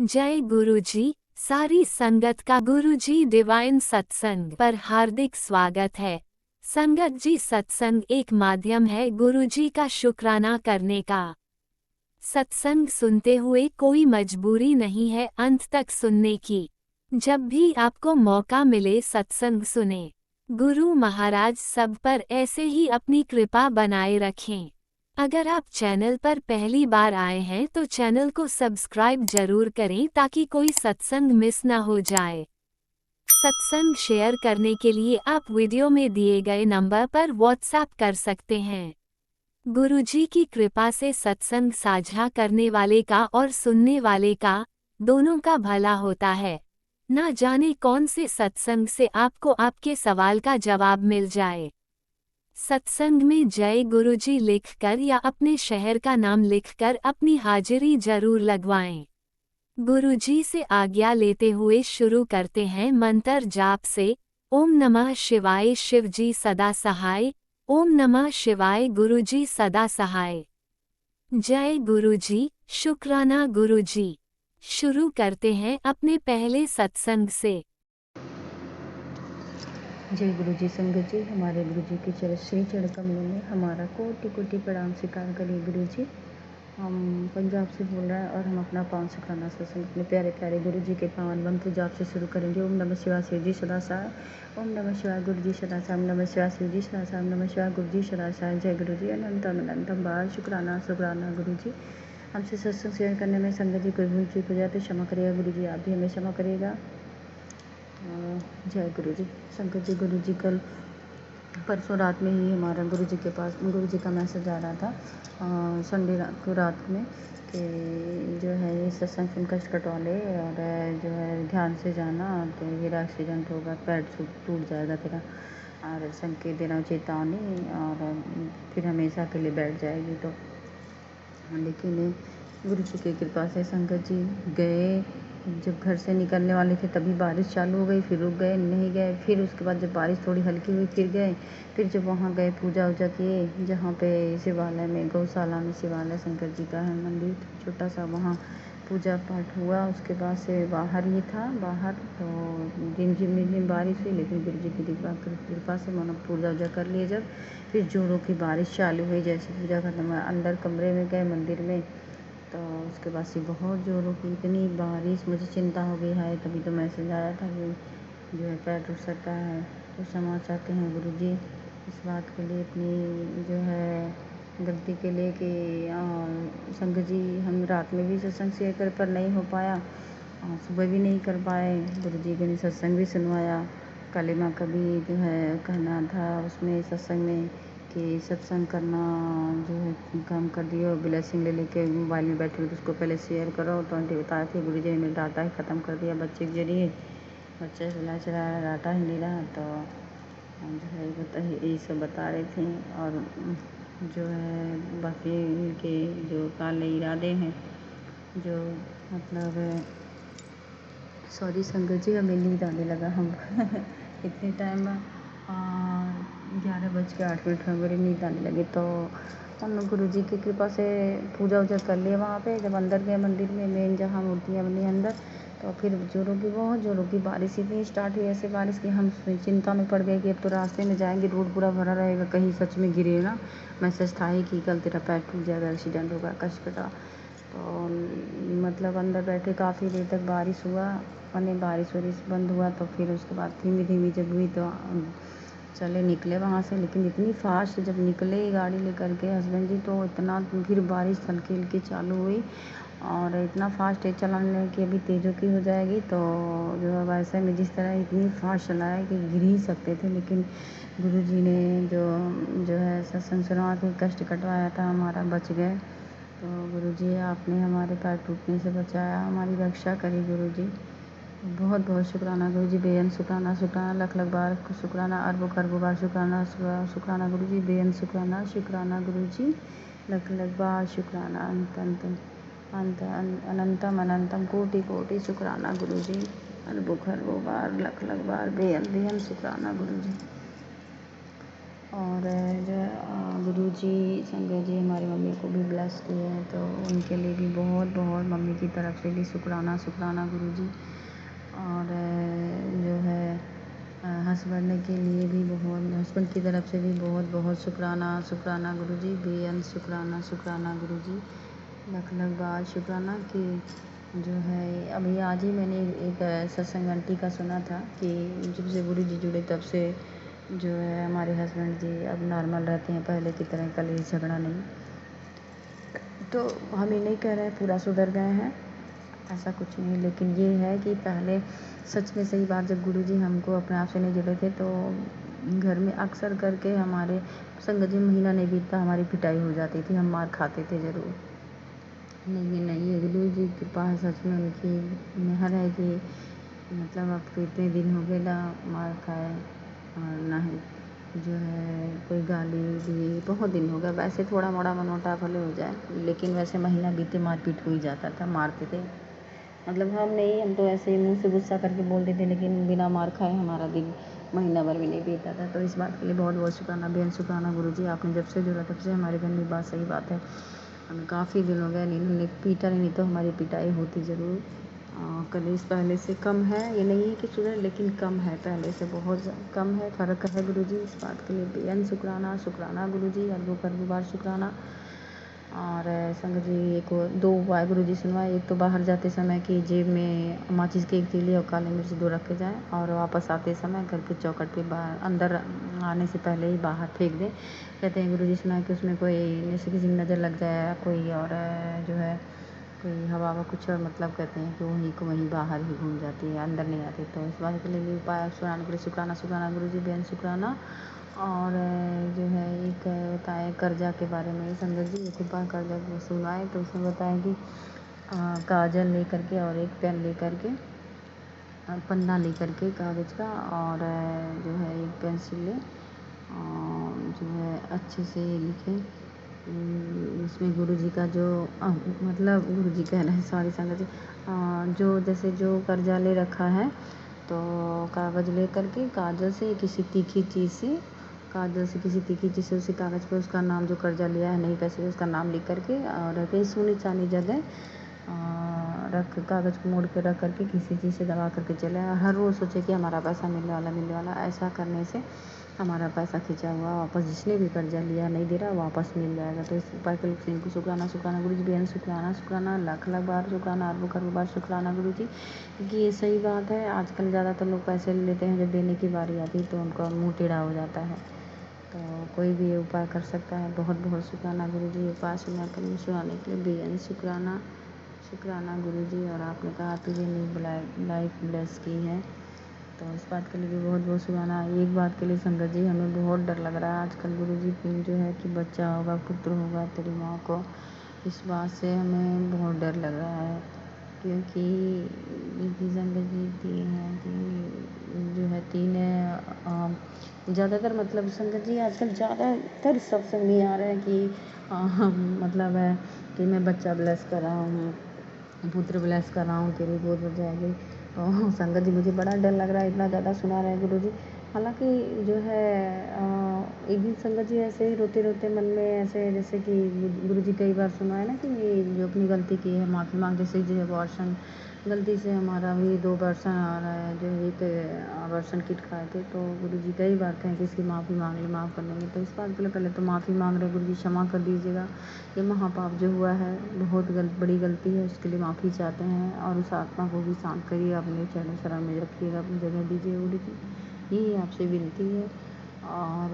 जय गुरुजी। सारी संगत का गुरुजी डिवाइन सत्संग पर हार्दिक स्वागत है। संगत जी, सत्संग एक माध्यम है गुरुजी का शुक्राना करने का। सत्संग सुनते हुए कोई मजबूरी नहीं है अंत तक सुनने की। जब भी आपको मौका मिले सत्संग सुने। गुरु महाराज सब पर ऐसे ही अपनी कृपा बनाए रखें। अगर आप चैनल पर पहली बार आए हैं तो चैनल को सब्सक्राइब जरूर करें ताकि कोई सत्संग मिस ना हो जाए। सत्संग शेयर करने के लिए आप वीडियो में दिए गए नंबर पर व्हाट्सएप कर सकते हैं। गुरुजी की कृपा से सत्संग साझा करने वाले का और सुनने वाले का दोनों का भला होता है। ना जाने कौन से सत्संग से आपको आपके सवाल का जवाब मिल जाए। सत्संग में जय गुरुजी लिखकर या अपने शहर का नाम लिखकर अपनी हाजिरी जरूर लगवाएं। गुरुजी से आज्ञा लेते हुए शुरू करते हैं मंत्र जाप से। ओम नमः शिवाय शिवजी सदा सहाय। ओम नमः शिवाय गुरुजी सदा सहाय। जय गुरुजी, शुक्राना गुरुजी। शुरू करते हैं अपने पहले सत्संग से। जय गुरु जी। संगत जी, हमारे गुरु जी के श्री चरण कमलों में हमारा कोटि कोटि प्रणाम स्वीकार करिए गुरु जी। हम पंजाब से बोल रहे हैं और हम अपना पावन शुक्राना सत्संग अपने प्यारे प्यारे गुरु जी के पावन मंत्र जाप से शुरू करेंगे। ओम नमः शिवाय शिव जी सदा सहाय। ओम नमः शिवाय गुरु जी सदा सहाय। ओम नमः शिवाय शिव जी सदा सहाय। ओम नमः शिवाय गुरु जी सदा सहाय। जय गुरु जी। अनंतम अनंतम बार शुक्राना शुक्राना गुरु जी। हमसे सत्संग शेयर करने में संगत जी कोई भूल चूक हो जाए तो क्षमा करिएगा गुरु जी। आप भी हमें क्षमा करिएगा। जय गुरु जी। संगत जी, गुरु जी कल परसों रात में ही हमारा गुरु जी के पास गुरु जी का मैसेज आ रहा था संडे को रात में कि जो है ये सत्संग सुन कष्ट कटवा ले और जो है ध्यान से जाना तो ये एक्सीडेंट होगा, पैर टूट जाएगा तेरा और संकेत देना चेतावनी और फिर हमेशा के लिए बैठ जाएगी। तो लेकिन गुरु जी की कृपा से संगत जी गए, जब घर से निकलने वाले थे तभी बारिश चालू हो गई, फिर रुक गए, नहीं गए, फिर उसके बाद जब बारिश थोड़ी हल्की हुई फिर गए, फिर जब वहाँ गए पूजा वूजा किए जहाँ पे शिवालय में गौशाला में शिवालय शंकर जी का है मंदिर छोटा सा, वहाँ पूजा पाठ हुआ। उसके बाद से बाहर ही था, बाहर तो रिमझिम बारिश हुई, लेकिन गुरु जी की कृपा से मानो पूजा वूजा कर लिए। जब फिर जोरों की बारिश चालू हुई, जैसे पूजा खत्म हुआ अंदर कमरे में गए मंदिर में तो उसके बाद से बहुत जोरों की इतनी बारिश, मुझे चिंता हो गई है। तभी तो मैसेज आया था कि जो है पैर टूट सकता है। तो क्षमा चाहते हैं गुरु जी इस बात के लिए, अपनी जो है गलती के लिए कि संगत जी हम रात में भी सत्संग शेयर कर पर नहीं हो पाया, सुबह भी नहीं कर पाए। गुरु जी ने सत्संग भी सुनवाया। कालीमा का भी जो है कहना था उसमें सत्संग में कि सत्संग करना जो है काम कर दियो, ब्लेसिंग ले लेके मोबाइल में बैठे हो तो उसको पहले शेयर करो। तो आंटी बताए थे गुरु जी ने मेरा डाटा ही ख़त्म कर दिया बच्चे के जरिए, बच्चा चला डाटा ही नहीं रहा। तो जो है यही सब बता रहे थे और जो है बाकी के जो काले इरादे हैं जो मतलब सॉरी संगत जी, हमें नींद आने लगा हम इतने टाइम 11:08 में मेरी नींद आने लगी। तो हम गुरु जी की कृपा से पूजा वूजा कर लिए वहाँ पे। जब अंदर गए मंदिर में मेन जहाँ मूर्तियाँ बनी अंदर, तो फिर बहुत जोरों की बारिश इतनी स्टार्ट हुई, ऐसे बारिश कि हम चिंता में पड़ गए कि अब तो रास्ते में जाएंगे रोड पूरा भरा रहेगा, कहीं सच में गिरे ना। मैसेज था ही कि कल तेरा पैर टूट जाएगा, एक्सीडेंट होगा, कष्ट कटा। तो मतलब अंदर बैठे काफ़ी देर तक बारिश हुआ, मैंने बारिश बंद हुआ तो फिर उसके बाद धीमी धीमी जब हुई तो चले निकले वहाँ से। लेकिन इतनी फास्ट जब निकले गाड़ी लेकर के हस्बैंड जी तो इतना फिर बारिश हल्की हल्की चालू हुई और इतना फास्ट तेज चलाने कि अभी तेज़ों की हो जाएगी। तो जो है वैसे में जिस तरह इतनी फास्ट चलाया कि गिर ही सकते थे, लेकिन गुरु जी ने जो है सत्संग सुना के कष्ट कटवाया था हमारा, बच गए। तो गुरु जी आपने हमारे पैर टूटने से बचाया, हमारी रक्षा करी गुरु जी। बहुत बहुत शुक्राना गुरु जी, बेअंत शुक्राना, शुक्राना लख लख बार शुक्राना, अरबों खरबों बार शुक्राना, शुक्राना गुरु जी, बेअंत शुक्राना, शुक्राना गुरु जी, लख लख बार शुक्राना, अंत अनंतम अनंतम कोटि कोटि शुक्राना गुरु जी, अरबों खरबों बार लख लख बार बेअंत शुक्राना गुरु जी। और जो गुरुजी संगत जी हमारी मम्मी को भी ब्लेस किए हैं, तो उनके लिए भी बहुत बहुत मम्मी की तरफ से भी शुक्राना शुक्राना गुरुजी। और जो है हस्बैंड के लिए भी बहुत, हस्बैंड की तरफ से भी बहुत बहुत शुक्राना शुक्राना गुरुजी, बेअंत शुक्राना शुक्राना गुरुजी, लख लख बार शुक्राना। कि जो है अभी आज ही मैंने एक सत्संग आंटी का सुना था कि जब से गुरुजी जुड़े तब से जो है हमारे हस्बैंड जी अब नॉर्मल रहते हैं, पहले की तरह कलेश झगड़ा नहीं। तो हम ये नहीं कह रहे हैं पूरा सुधर गए हैं, ऐसा कुछ नहीं, लेकिन ये है कि पहले सच में सही बात, जब गुरुजी हमको अपने आप से नहीं जुड़े थे तो घर में अक्सर करके हमारे संगत जी महीना नहीं बीतता हमारी पिटाई हो जाती थी, हम मार खाते थे ज़रूर। लेकिन ये गुरुजी के पास सच में उनकी मेहर है कि मतलब अब तो इतने दिन हो गए ना मार खाए और ना ही जो है कोई गाली दी, बहुत दिन हो गया। वैसे थोड़ा मोड़ा मनमुटाव भले हो जाए, लेकिन वैसे महीना बीते मारपीट हो ही जाता था, मारते थे। मतलब हम नहीं, हम तो ऐसे ही मुँह से गुस्सा करके बोल देते, लेकिन बिना मार खाए हमारा दिन महीना भर भी नहीं बीता था। तो इस बात के लिए बहुत बहुत शुक्राना, बेहद शुक्राना गुरुजी, आपने जब से जुड़ा तब से हमारे घर में बात सही बात है, हमें काफ़ी दिन हो गए नहीं, उन्होंने पीटा नहीं तो हमारी पिटाई होती ज़रूर। कलेश पहले से कम है, ये नहीं है कि सुधर, लेकिन कम है, पहले से बहुत कम है, फ़र्क है गुरुजी। इस बात के लिए बेअंत शुक्राना शुक्राना गुरुजी, अरबों बार शुक्राना। और संगत जी एक दो उपाय गुरुजी सुनवाए, एक तो बाहर जाते समय कि जेब में माचिस की एक तीली और काली मिर्च 2 रख के जाएँ, और वापस आते समय घर के चौखट पे बाहर अंदर आने से पहले ही बाहर फेंक दें। कहते हैं गुरुजी सुना है कि उसमें कोई जैसे किसी की नज़र लग जाए कोई, और जो है कोई हवा व कुछ, और मतलब कहते हैं कि वहीं को वहीं बाहर ही घूम जाती है, अंदर नहीं आती। तो इस बात के लिए भी उपाय सुनाने के लिए शुक्राना शुक्राना गुरुजी, बेहद शुक्राना। और जो है एक बताएं कर्जा के बारे में संगत जी, एक उपाय कर्जा को सुनवाए तो उसमें बताया कि काजल लेकर के और एक पेन लेकर के, पन्ना लेकर के कागज़ का, और जो है एक पेंसिल ले, और जो है अच्छे से लिखें इसमें गुरुजी का जो मतलब गुरुजी कह रहे हैं, सॉरी संगत जी, जो जैसे जो कर्जा ले रखा है तो कागज़ ले करके काजल से किसी तीखी चीज़ से, काजल से किसी तीखी चीज़ से उसी कागज़ पे उसका नाम, जो कर्जा लिया है नहीं पैसे उसका नाम लिख करके, और कहीं सुनी चानी जगह रख कागज़ को मोड़ के रख करके किसी चीज़ से दबा करके चले, और हर रोज़ सोचे कि हमारा पैसा मिलने वाला मिलने वाला। ऐसा करने से हमारा पैसा खिंचा हुआ वापस, जिसने भी कर्जा लिया नहीं दे रहा वापस मिल जाएगा। तो इस उपाय के लिए इनको शुक्राना शुक्राना गुरुजी, बेहद शुक्राना शुक्राना, लाख लाख बार शुक्राना, अरबों बार शुक्राना गुरुजी, क्योंकि ये सही बात है। आजकल ज़्यादातर लोग पैसे ले लेते हैं, जब देने की बारी आती है तो उनका मुँह टेढ़ा हो जाता है। तो कोई भी ये उपाय कर सकता है। बहुत बहुत शुक्राना गुरुजी, उपाय सुनाने के लिए बेहद शुक्राना शुक्राना गुरुजी। और आपने कहा तुझे नहीं लाइफ ब्लेस की है, तो इस बात के लिए भी बहुत बहुत शुक्राना। एक बात के लिए संगत जी हमें बहुत डर लग रहा है आजकल गुरुजी, जो है कि बच्चा होगा, पुत्र होगा तेरी माँ को, इस बात से हमें बहुत डर लग रहा है, क्योंकि संगत जी 3 हैं, 3 जो है 3 ज़्यादातर, मतलब संगत जी आजकल ज़्यादातर सत्संग में आ रहा है कि मतलब है कि मैं बच्चा ब्लेस कर रहा हूँ, पुत्र ब्लेस कर रहा हूँ, तेरी गोद हो जाएगी। तो संगत जी मुझे बड़ा डर लग रहा है, इतना ज़्यादा सुना रहे हैं गुरुजी। हालांकि जो है एक दिन संगत जी ऐसे ही रोते रोते मन में ऐसे, जैसे कि गुरुजी कई बार सुना है ना कि जो अपनी गलती की है माफ़ी मांग, जैसे जो अबॉर्शन गलती से हमारा भी 2 अबॉर्शन आ रहा है, जो एक अबॉर्शन किट खाए थे, तो गुरुजी कई बार कहें कि इसकी माफ़ी मांग ले, माफ़ कर देंगे। तो इस बात के लिए पहले तो माफ़ी मांग रहे गुरुजी, क्षमा कर दीजिएगा, ये महापाप जो हुआ है बहुत बड़ी गलती है, उसके लिए माफ़ी चाहते हैं, और उस आत्मा को भी शांत करिए, अपने चरणों शरण में रखिएगा, अपनी जगह दीजिए गुरुजी, यही आपसे विनती है। और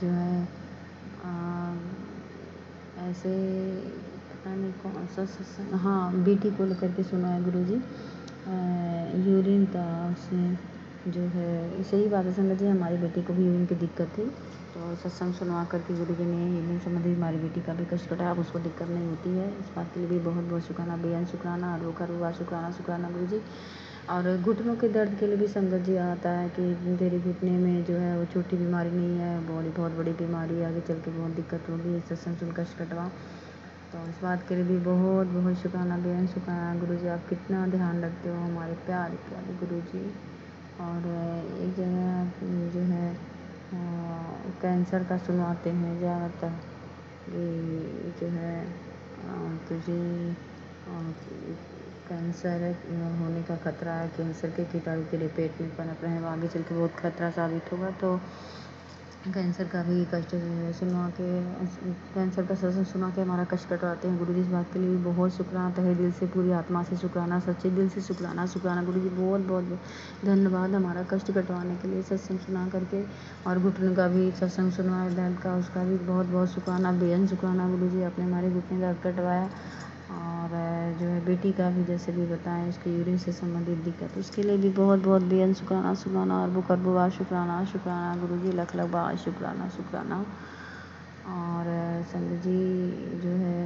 जो है ऐसे पता नहीं कौन सा सत्संग, हाँ बेटी को लेकर के सुना है गुरुजी, यूरिन का उसमें जो है, सही बात है संगत जी, हमारी बेटी को भी यूरिन की दिक्कत थी, तो सत्संग सुनवा करके गुरुजी ने यूरिन संबंधी हमारी बेटी का भी कष्ट कटा, अब उसको दिक्कत नहीं होती है। इस बात के लिए भी बहुत बहुत शुक्राना, बेअंत शुक्राना, अरबों शुक्राना शुक्राना गुरुजी। और घुटनों के दर्द के लिए भी संगत जी आता है कि तेरे घुटने में जो है वो छोटी बीमारी नहीं है, बहुत बड़ी बीमारी, आगे चल के बहुत दिक्कत होगी, सत्संग सुन कष्ट कटवा। तो इस बात के लिए भी बहुत बहुत शुक्राना, बेहद शुक्राना गुरुजी, आप कितना ध्यान रखते हो हमारे प्यारे प्यारे गुरुजी। और एक जगह जो है कैंसर का सुनवाते हैं ज़्यादातर कि जो है तुझे कैंसर होने का खतरा है, कैंसर के कीटाणु तेरे पेट में पनप रहे हैं, वो आगे चल के बहुत खतरा साबित होगा। तो कैंसर का भी कष्ट सुनवा के कैंसर का सत्संग सुना के हमारा कष्ट कटवाते हैं। गुरुजी इस बात के लिए भी बहुत शुक्राना, तहे दिल से, पूरी आत्मा से शुक्राना, सच्चे दिल से शुक्राना शुक्राना। गुरुजी बहुत बहुत धन्यवाद हमारा कष्ट कटवाने के लिए, सत्संग सुना करके। और घुटने का भी सत्संग सुनवाया दर्द का, उसका भी बहुत बहुत शुक्राना, बेहद शुक्राना। गुरुजी आपने हमारे घुटने दर्द कटवाया। और जो है बेटी का भी जैसे भी बताएं, उसकी यूरिन से संबंधित दिक्कत, उसके लिए भी बहुत बहुत बेहद शुक्राना शुक्राना। और बुकरबुआ शुक्राना शुक्राना। गुरुजी लख लख बार शुक्राना शुक्राना। और संत जी जो है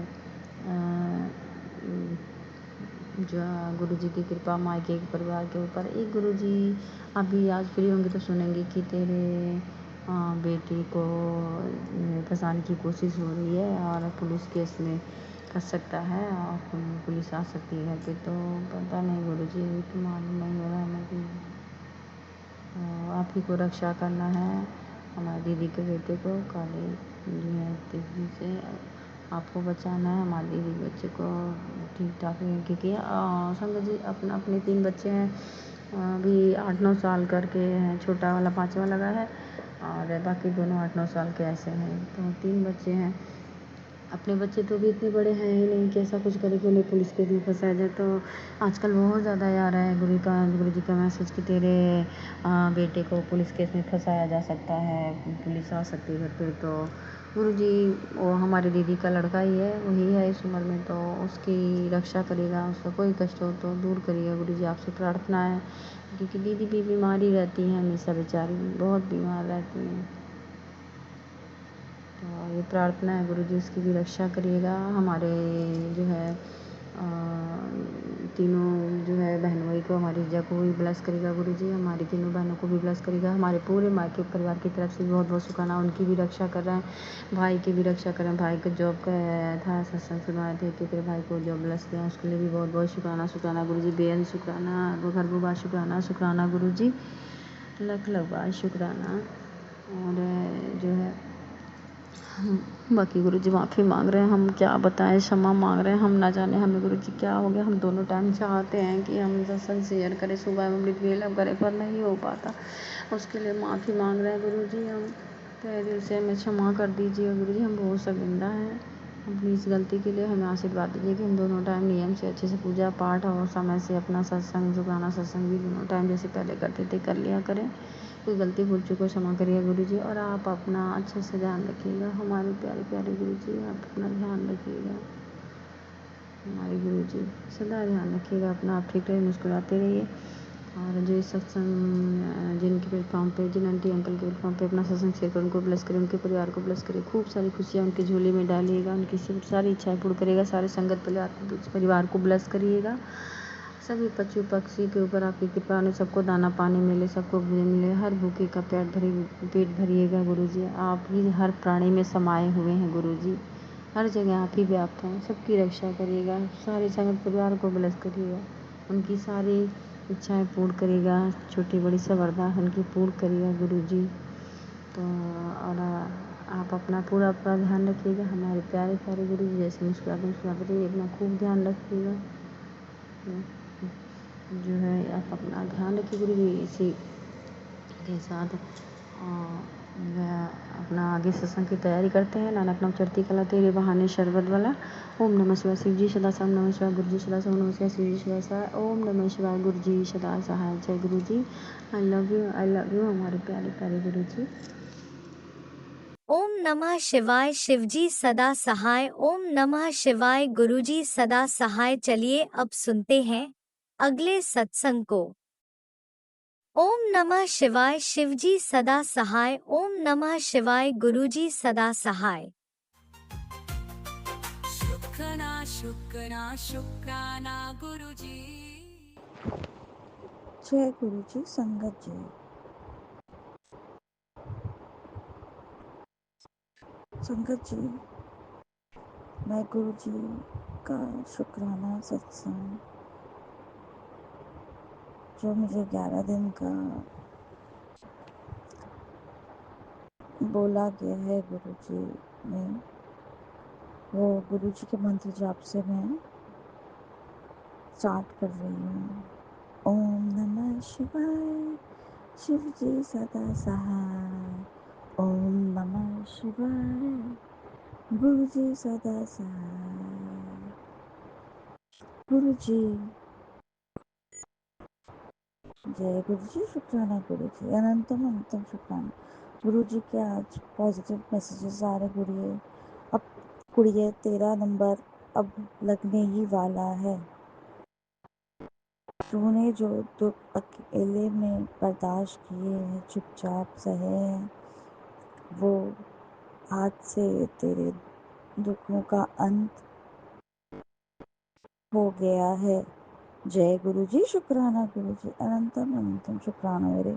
जो गुरुजी की कृपा मायके के परिवार के ऊपर। एक गुरुजी अभी आज फ्री होंगे तो सुनेंगे कि तेरे बेटी को फंसाने की कोशिश हो रही है और पुलिस केस में फंस सकता है और पुलिस आ सकती है घर पे। तो पता नहीं गुरुजी, तो मालूम नहीं हो रहा हमें कि आप ही को रक्षा करना है हमारी दीदी के बेटे को, काली जी है तेजी से आपको बचाना है हमारी दीदी बच्चे को ठीक ठाक क्योंकि संगत जी अपने 3 बच्चे हैं, अभी 8-9 साल करके हैं, छोटा वाला 5वां लगा है और बाकी दोनों 8-9 साल के ऐसे हैं। तो 3 बच्चे हैं। अपने बच्चे तो भी इतने बड़े हैं ही नहीं कि ऐसा कुछ करे कि उन्हें पुलिस केस में फंसाया जाए। तो आजकल बहुत ज़्यादा आ रहा है गुरुजी का मैसेज कि तेरे बेटे को पुलिस केस में फंसाया जा सकता है, पुलिस आ सकती है घर पे। तो गुरुजी वो हमारी दीदी का लड़का ही है, वही है इस उम्र में, तो उसकी रक्षा करेगा, उसका कोई कष्ट हो तो दूर करिएगा। गुरुजी आपसे प्रार्थना है क्योंकि दीदी भी बीमारी रहती हैं हमेशा, बेचारी बहुत बीमार रहती हैं। तो ये प्रार्थना है गुरुजी उसकी भी रक्षा करिएगा। हमारे जो है तीनों जो है बहन भाई को, हमारी रिजा को भी ब्लेस करेगा गुरुजी, हमारी तीनों बहनों को भी ब्लेस करेगा। हमारे पूरे मायके परिवार की तरफ से बहुत बहुत शुक्राना, उनकी भी रक्षा कर रहे हैं, भाई की भी रक्षा कर रहे हैं। भाई को जॉब का था, सत्संग सुनाए थे कि तेरे भाई को जॉब ब्लेस किया, उसके लिए भी बहुत बहुत शुक्राना शुक्राना गुरुजी, बेहद शुक्राना, घर बुबा शुक्राना शुक्राना गुरुजी, लख लख बार शुक्राना। और जो है बाकी गुरुजी माफ़ी मांग रहे हैं, हम क्या बताएं, क्षमा मांग रहे हैं, हम ना जाने हमें गुरुजी क्या हो गया। हम दोनों टाइम चाहते हैं कि हम सत्संग शेयर करें, सुबह में अमृत वेला करें, पर नहीं हो पाता। उसके लिए माफ़ी मांग रहे हैं गुरुजी, हम तहे दिल से हमें क्षमा कर दीजिए गुरुजी, हम बहुत शर्मिंदा हैं अपनी इस गलती के लिए। हमें आशीर्वाद दीजिए कि हम दोनों टाइम नियम से अच्छे से पूजा पाठ और समय से अपना सत्संग शुक्राना सत्संग भी दोनों टाइम जैसे पहले करते थे कर लिया करें। कोई गलती भूल चूक को क्षमा करिए गुरुजी। और आप अपना अच्छे से ध्यान रखिएगा हमारे प्यारे प्यारे गुरुजी, आप अपना ध्यान रखिएगा हमारे गुरुजी, सदा ध्यान रखिएगा अपना। आप ठीक रहिए, मुस्कुराते रहिए। और जो इस सत्संग जिनके प्लेटफॉर्म पे, जिन आंटी अंकल के प्लेटफॉर्म पे अपना सत्संग शेयर कर, उनको ब्लेस करें, उनके परिवार को ब्लेस करें, खूब सारी खुशियाँ उनकी झोली में डालिएगा, उनकी सारी इच्छाएं पूर्ण करेगा, सारे संगत परिवार को ब्लेस करिएगा। सभी पशु पक्षी के ऊपर आपकी कृपा ने सबको दाना पानी मिले, सबको भोजन मिले, हर भूखे का पेट भरिएगा गुरुजी। आप ही हर प्राणी में समाये हुए हैं गुरुजी, हर जगह आप ही व्याप्त हैं, सबकी रक्षा करिएगा, सारे संगत परिवार को ब्लेस करिएगा, उनकी सारी इच्छाएं पूर्ण करिएगा, छोटी बड़ी सब अरदास उनकी पूर्ण करिएगा गुरुजी। तो और आप अपना पूरा ध्यान रखिएगा हमारे प्यारे प्यारे गुरुजी, जैसे मुस्कुराते रहिए, अपना खूब ध्यान रखिएगा। जो है आप अपना ध्यान रखिए गुरुजी। इसी के साथ अपना आगे सत्संग की तैयारी करते हैं। नानक नाम चढ़ती कला तेरे बहाने शरबत वाला। ओम नमः शिवाय, शिव जी सदा सहाय, नमः शिवाय गुरु जी सदा सहाय, नमः शिवाय शिव जी सदा सहाय, ओम नमः शिवाय गुरु जी सदा सहाय। जय गुरु जी, आई लव यू हमारे प्यारे प्यारे गुरु जी। ओम नमः शिवाय, शिवजी सदा सहाय, ओम नमः शिवाय, गुरुजी सदा सहाय। चलिए अब सुनते हैं अगले सत्संग को। ओम नमः शिवाय, शिवजी सदा सहाय, ओम नमः शिवाय, गुरुजी सदा सहाय। शुक्राना शुक्राना शुक्राना गुरुजी। जय गुरु जी, संगत जी। संगत जी, मैं गुरु जी का शुक्राना सत्संग जो मुझे 11 दिन का बोला गया है गुरुजी में, वो गुरुजी के मंत्र जाप से मैं स्टार्ट कर रही हूँ। ओम नमः शिवाय, शिव जी सदा सहाय। ओम नमः शिवाय, गुरु जी सदा सहाय। गुरु जी, जय गुरु जी, शुक्राना गुरु जी, अनंतम अनंतम शुक्राना गुरु जी के। आज पॉजिटिव मैसेजेस आ रहे गुड़िए। अब गुड़िए 13 नंबर अब लगने ही वाला है। तूने जो दुख अकेले में बर्दाश्त किए हैं, चुपचाप सहे हैं, वो आज से तेरे दुखों का अंत हो गया है। जय गुरु जी, शुक्राना गुरु जी, अनंतम अनंतम शुक्राना मेरे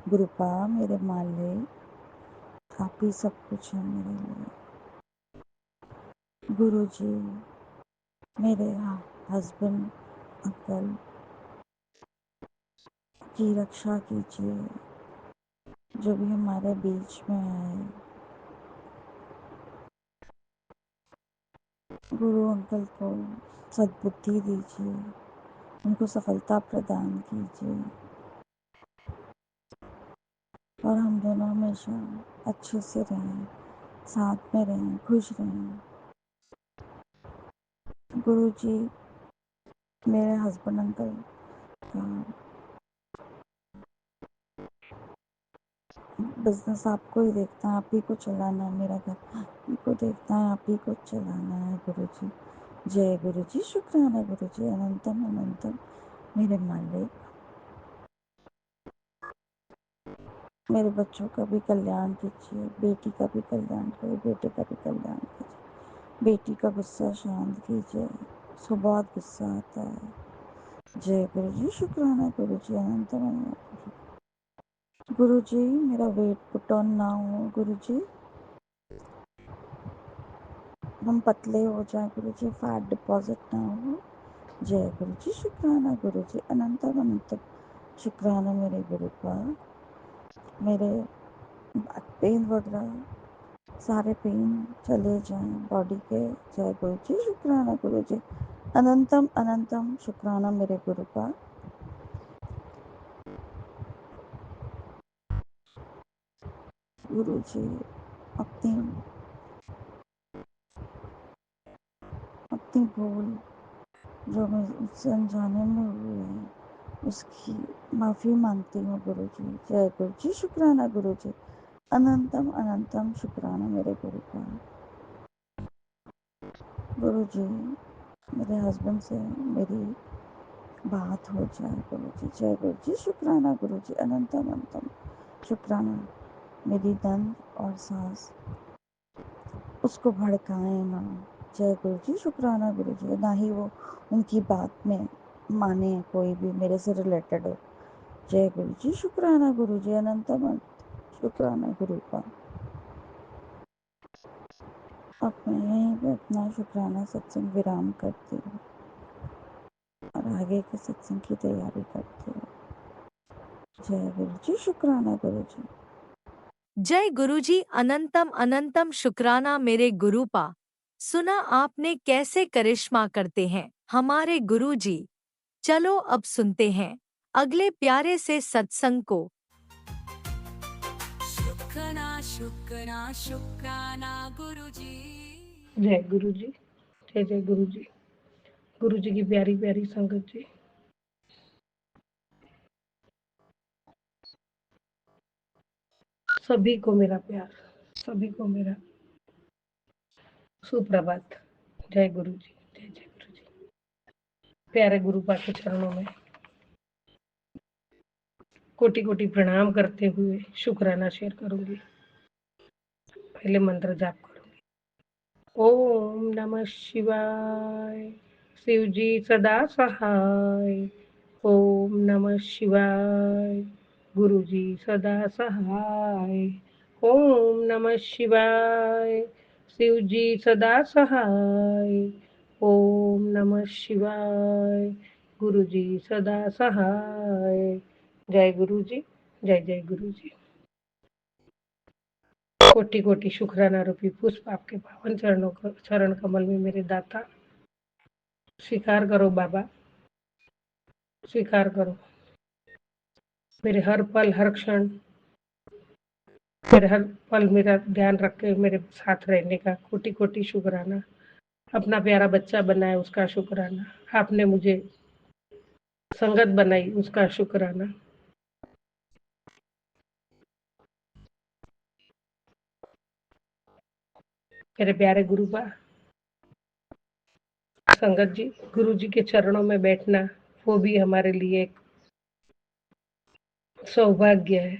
गुरुपा, मेरे मालिक। आप ही सब कुछ है मेरे लिए। गुरु जी, मेरे हस्बैंड अंकल की रक्षा कीजिए, जो भी हमारे बीच में आए। गुरु अंकल को सद्बुद्धि दीजिए, उनको सफलता प्रदान कीजिए, और हम दोनों हमेशा अच्छे से रहें, साथ में रहें, खुश रहें। गुरु जी, मेरे हस्बैंड अंकल का बिजनेस आपको ही देखना है, आप ही को चलाना है। मेरा घर आप ही को देखना है, आप ही को चलाना है गुरु जी। जय गुरु जी, शुक्राना गुरु जी, अनंतम अनंतम मेरे मालिक। मेरे बच्चों का भी कल्याण कीजिए, बेटी का भी कल्याण कीजिए, बेटे का भी कल्याण कीजिए। बेटी का गुस्सा शांत कीजिए, उसको बहुत गुस्सा आता है। जय गुरु जी, शुक्राना गुरु जी, अनंतम अनंतम गुरु जी। मेरा वेट पुट ऑन ना हो गुरु जी, हम पतले हो जाए गुरु जी, फैट डिपॉजिट ना हो। जय गुरु जी, शुक्राना गुरु जी, अनंतम अनंतम शुक्राना मेरे गुरु का। मेरे बैक पेन वगैरह सारे पेन चले जाएं बॉडी के। जय गुरु जी, शुक्राना गुरु जी, अनंतम अनंतम शुक्राना मेरे गुरु का। गुरु जी, अपनी अपनी भूल जो मुझसे अनजाने में हुई है, उसकी माफ़ी मांगती हूँ गुरु जी। जय गुरु जी, शुक्राना गुरु जी, अनंतम अनंतम शुक्राना मेरे गुरु का। गुरु जी, मेरे हस्बैंड से मेरी बात हो जाए गुरु जी। जय गुरु जी, शुक्राना गुरु जी, अनंतम अनंतम शुक्राना मेरी नंद और सास उसको भड़काए ना। जय गुरु जी, शुक्राना गुरु जी, ना ही वो उनकी बात में माने कोई भी मेरे से रिलेटेड हो। जय गुरु जी, शुक्राना गुरु जी, अनंतम शुक्राना गुरु का। अब मैं यहीं पे अपना शुक्राना सत्संग विराम करती हूँ और आगे के सत्संग की तैयारी करती हूँ। जय गुरु जी, शुक्राना गुरु जी। जय गुरुजी, अनंतम अनंतम शुक्राना मेरे गुरुपा। सुना आपने कैसे करिश्मा करते हैं हमारे गुरुजी। चलो अब सुनते हैं अगले प्यारे से सत्संग को। शुक्राना शुक्राना शुक्राना गुरुजी। जय गुरु जी, जय जय गुरु जी। गुरु जी की प्यारी प्यारी संगत जी, सभी को मेरा प्यार, सभी को मेरा सुप्रभात। जय गुरु जी, जय जय गुरु जी। प्यारे गुरु पा के चरणों में कोटि कोटि प्रणाम करते हुए शुक्राना शेयर करूंगी। पहले मंत्र जाप करूंगी। ओम नमः शिवाय, शिव जी सदा सहाय। ओम नमः शिवाय, गुरु जी सदा सहाय। ओम नमः शिवाय, शिव जी सदा सहाय। ओम नमः शिवाय, गुरु जी सदा सहाय। जय गुरु जी, जय जय गुरु जी। कोटि कोटि शुक्राना रूपी पुष्प आपके पावन चरण कमल में मेरे दाता स्वीकार करो बाबा, स्वीकार करो। मेरे हर पल हर क्षण, मेरे हर पल मेरा ध्यान रख के मेरे साथ रहने का कोटि कोटि शुक्राना। अपना प्यारा बच्चा बनाया उसका शुक्राना, आपने मुझे संगत बनाई उसका शुक्राना। मेरे प्यारे गुरुबा संगत जी, गुरु जी के चरणों में बैठना वो भी हमारे लिए एक सौभाग्य है।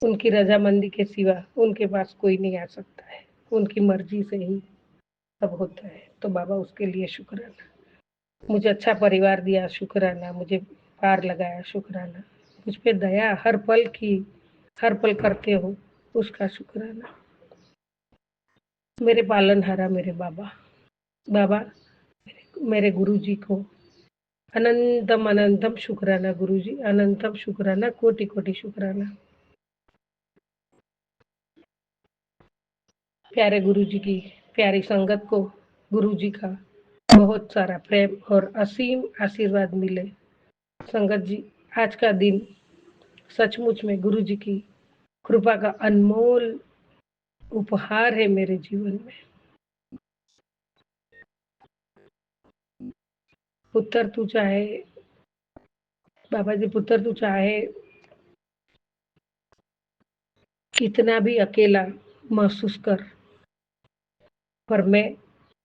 उनकी रजामंदी के सिवा उनके पास कोई नहीं आ सकता है, उनकी मर्जी से ही सब होता है। तो बाबा उसके लिए शुक्राना। मुझे अच्छा परिवार दिया शुक्राना, मुझे पार लगाया शुक्राना, मुझ पे दया हर पल की हर पल करते हो उसका शुक्राना। मेरे पालनहारा मेरे बाबा, बाबा मेरे गुरु जी को अनंतम अनंतम शुक्राना। गुरु जी अनंतम शुक्राना, कोटि कोटि शुक्राना। प्यारे गुरु जी की प्यारी संगत को गुरु जी का बहुत सारा प्रेम और असीम आशीर्वाद मिले। संगत जी, आज का दिन सचमुच में गुरु जी की कृपा का अनमोल उपहार है मेरे जीवन में। पुत्र तू चाहे बाबा जी, पुत्र तू चाहे कितना भी अकेला महसूस कर, पर मैं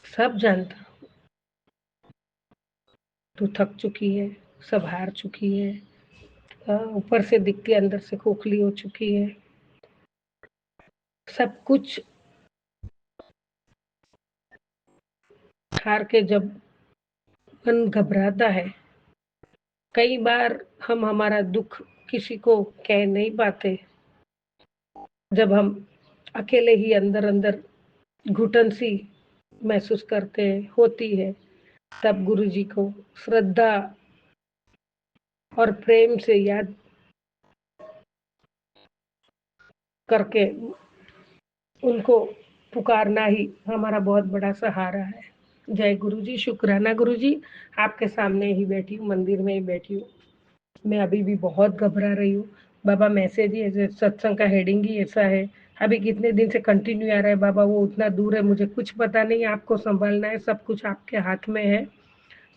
सब जानता हूँ तू थक चुकी है, सब हार चुकी है, ऊपर से दिखती अंदर से खोखली हो चुकी है। सब कुछ हार के जब मन घबराता है, कई बार हम हमारा दुख किसी को कह नहीं पाते। जब हम अकेले ही अंदर अंदर घुटन सी महसूस करते होती है, तब गुरु जी को श्रद्धा और प्रेम से याद करके उनको पुकारना ही हमारा बहुत बड़ा सहारा है। जय गुरु जी, शुक्राना गुरु जी। आपके सामने ही बैठी हूँ, मंदिर में ही बैठी हूँ। मैं अभी भी बहुत घबरा रही हूँ बाबा। मैसेज ही ऐसे, सत्संग का हेडिंग ही ऐसा है, अभी कितने दिन से कंटिन्यू आ रहा है बाबा, वो उतना दूर है, मुझे कुछ पता नहीं। आपको संभालना है, सब कुछ आपके हाथ में है,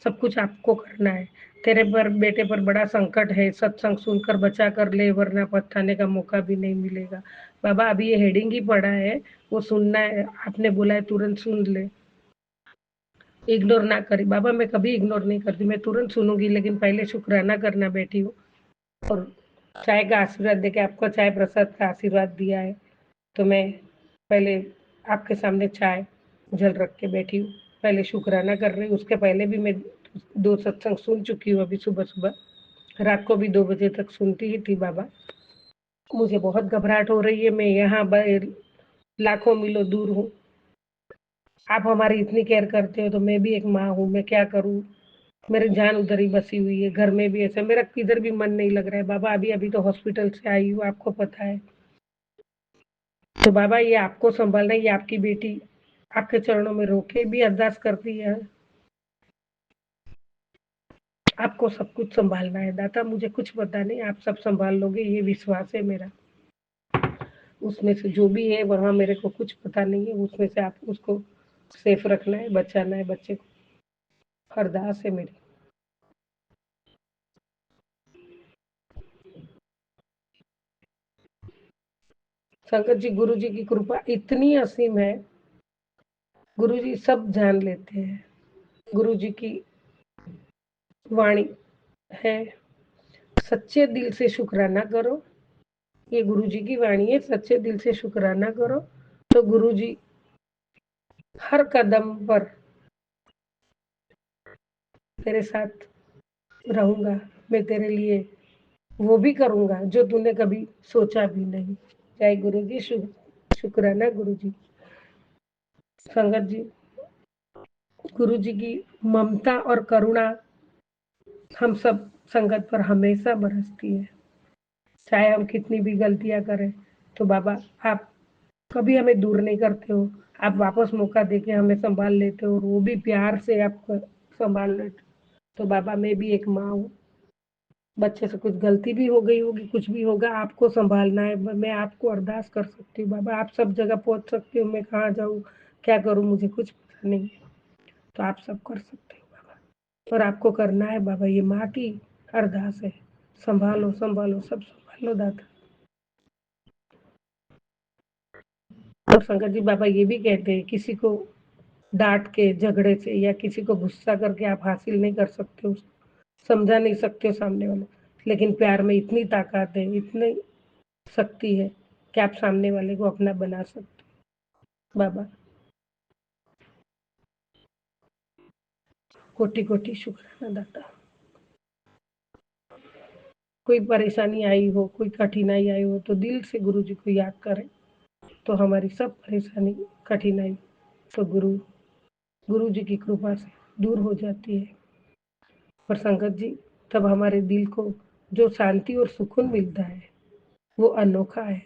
सब कुछ आपको करना है। तेरे पर बेटे पर बड़ा संकट है, सत्संग सुनकर बचा कर ले, वरना पछताने का मौका भी नहीं मिलेगा। बाबा अभी ये हेडिंग ही पढ़ा है, वो सुनना है, आपने बोला है तुरंत सुन ले, इग्नोर ना करी। बाबा मैं कभी इग्नोर नहीं करती, मैं तुरंत सुनूंगी, लेकिन पहले शुक्राना करना बैठी हूँ। और चाय का आशीर्वाद देके आपको चाय प्रसाद का आशीर्वाद दिया है, तो मैं पहले आपके सामने चाय जल रख के बैठी हूँ, पहले शुक्राना कर रही हूँ। उसके पहले भी मैं 2 सत्संग सुन चुकी हूँ, अभी सुबह सुबह, रात को भी 2 बजे तक सुनती ही थी बाबा। मुझे बहुत घबराहट हो रही है, मैं यहाँ लाखों मीलों दूर हूँ, आप हमारी इतनी केयर करते हो, तो मैं भी एक माँ हूँ, मैं क्या करूँ। मेरी जान उधर ही बसी हुई है, घर में भी ऐसा, मेरा किधर भी मन नहीं लग रहा है बाबा। अभी अभी तो हॉस्पिटल से आई हूँ, आपको पता है। तो बाबा ये आपको संभालना, ये आपकी बेटी आपके चरणों में रोके भी अरदास करती है, आपको सब कुछ संभालना है दाता। मुझे कुछ पता नहीं, आप सब संभाल लोगे, ये विश्वास है मेरा। उसमें से जो भी है वहाँ मेरे को कुछ पता नहीं है, उसमें से आप उसको सेफ रखना है, बचाना है बच्चे को, अरदास है मेरी। संगत जी, गुरु जी की कृपा इतनी असीम है, गुरु जी सब जान लेते हैं। गुरु जी की वाणी है, सच्चे दिल से शुक्राना करो। ये गुरु जी की वाणी है, सच्चे दिल से शुक्राना करो, तो गुरु जी हर कदम पर तेरे साथ रहूंगा, मैं तेरे लिए वो भी करूंगा जो तूने कभी सोचा भी नहीं। जय गुरु जी, शुक्राना गुरु जी। संगत जी, गुरु जी की ममता और करुणा हम सब संगत पर हमेशा बरसती है। चाहे हम कितनी भी गलतियां करें, तो बाबा आप कभी हमें दूर नहीं करते हो। आप वापस मौका देके हमें संभाल लेते हो, और वो भी प्यार से आप संभाल लेते हो। तो बाबा मैं भी एक माँ हूँ, बच्चे से कुछ गलती भी हो गई होगी, कुछ भी होगा, आपको संभालना है। मैं आपको अरदास कर सकती हूँ बाबा, आप सब जगह पहुंच सकते हो, मैं कहाँ जाऊँ, क्या करूँ, मुझे कुछ पता नहीं है। तो आप सब कर सकते हो बाबा, और आपको करना है बाबा। ये माँ की अरदास है, संभालो संभालो, सब संभालो दाता। और शंकर जी बाबा ये भी कहते हैं, किसी को डांट के, झगड़े से, या किसी को गुस्सा करके आप हासिल नहीं कर सकते हो, समझा नहीं सकते हो सामने वाले, लेकिन प्यार में इतनी ताकत है, इतनी शक्ति है कि आप सामने वाले को अपना बना सकते हो बाबा। कोटि कोटि शुक्राना दाता। कोई परेशानी आई हो, कोई कठिनाई आई हो, तो दिल से गुरु जी को याद करें, तो हमारी सब परेशानी, कठिनाई तो गुरु जी की कृपा से दूर हो जाती है। और संगत जी, तब हमारे दिल को जो शांति और सुकून मिलता है, वो अनोखा है।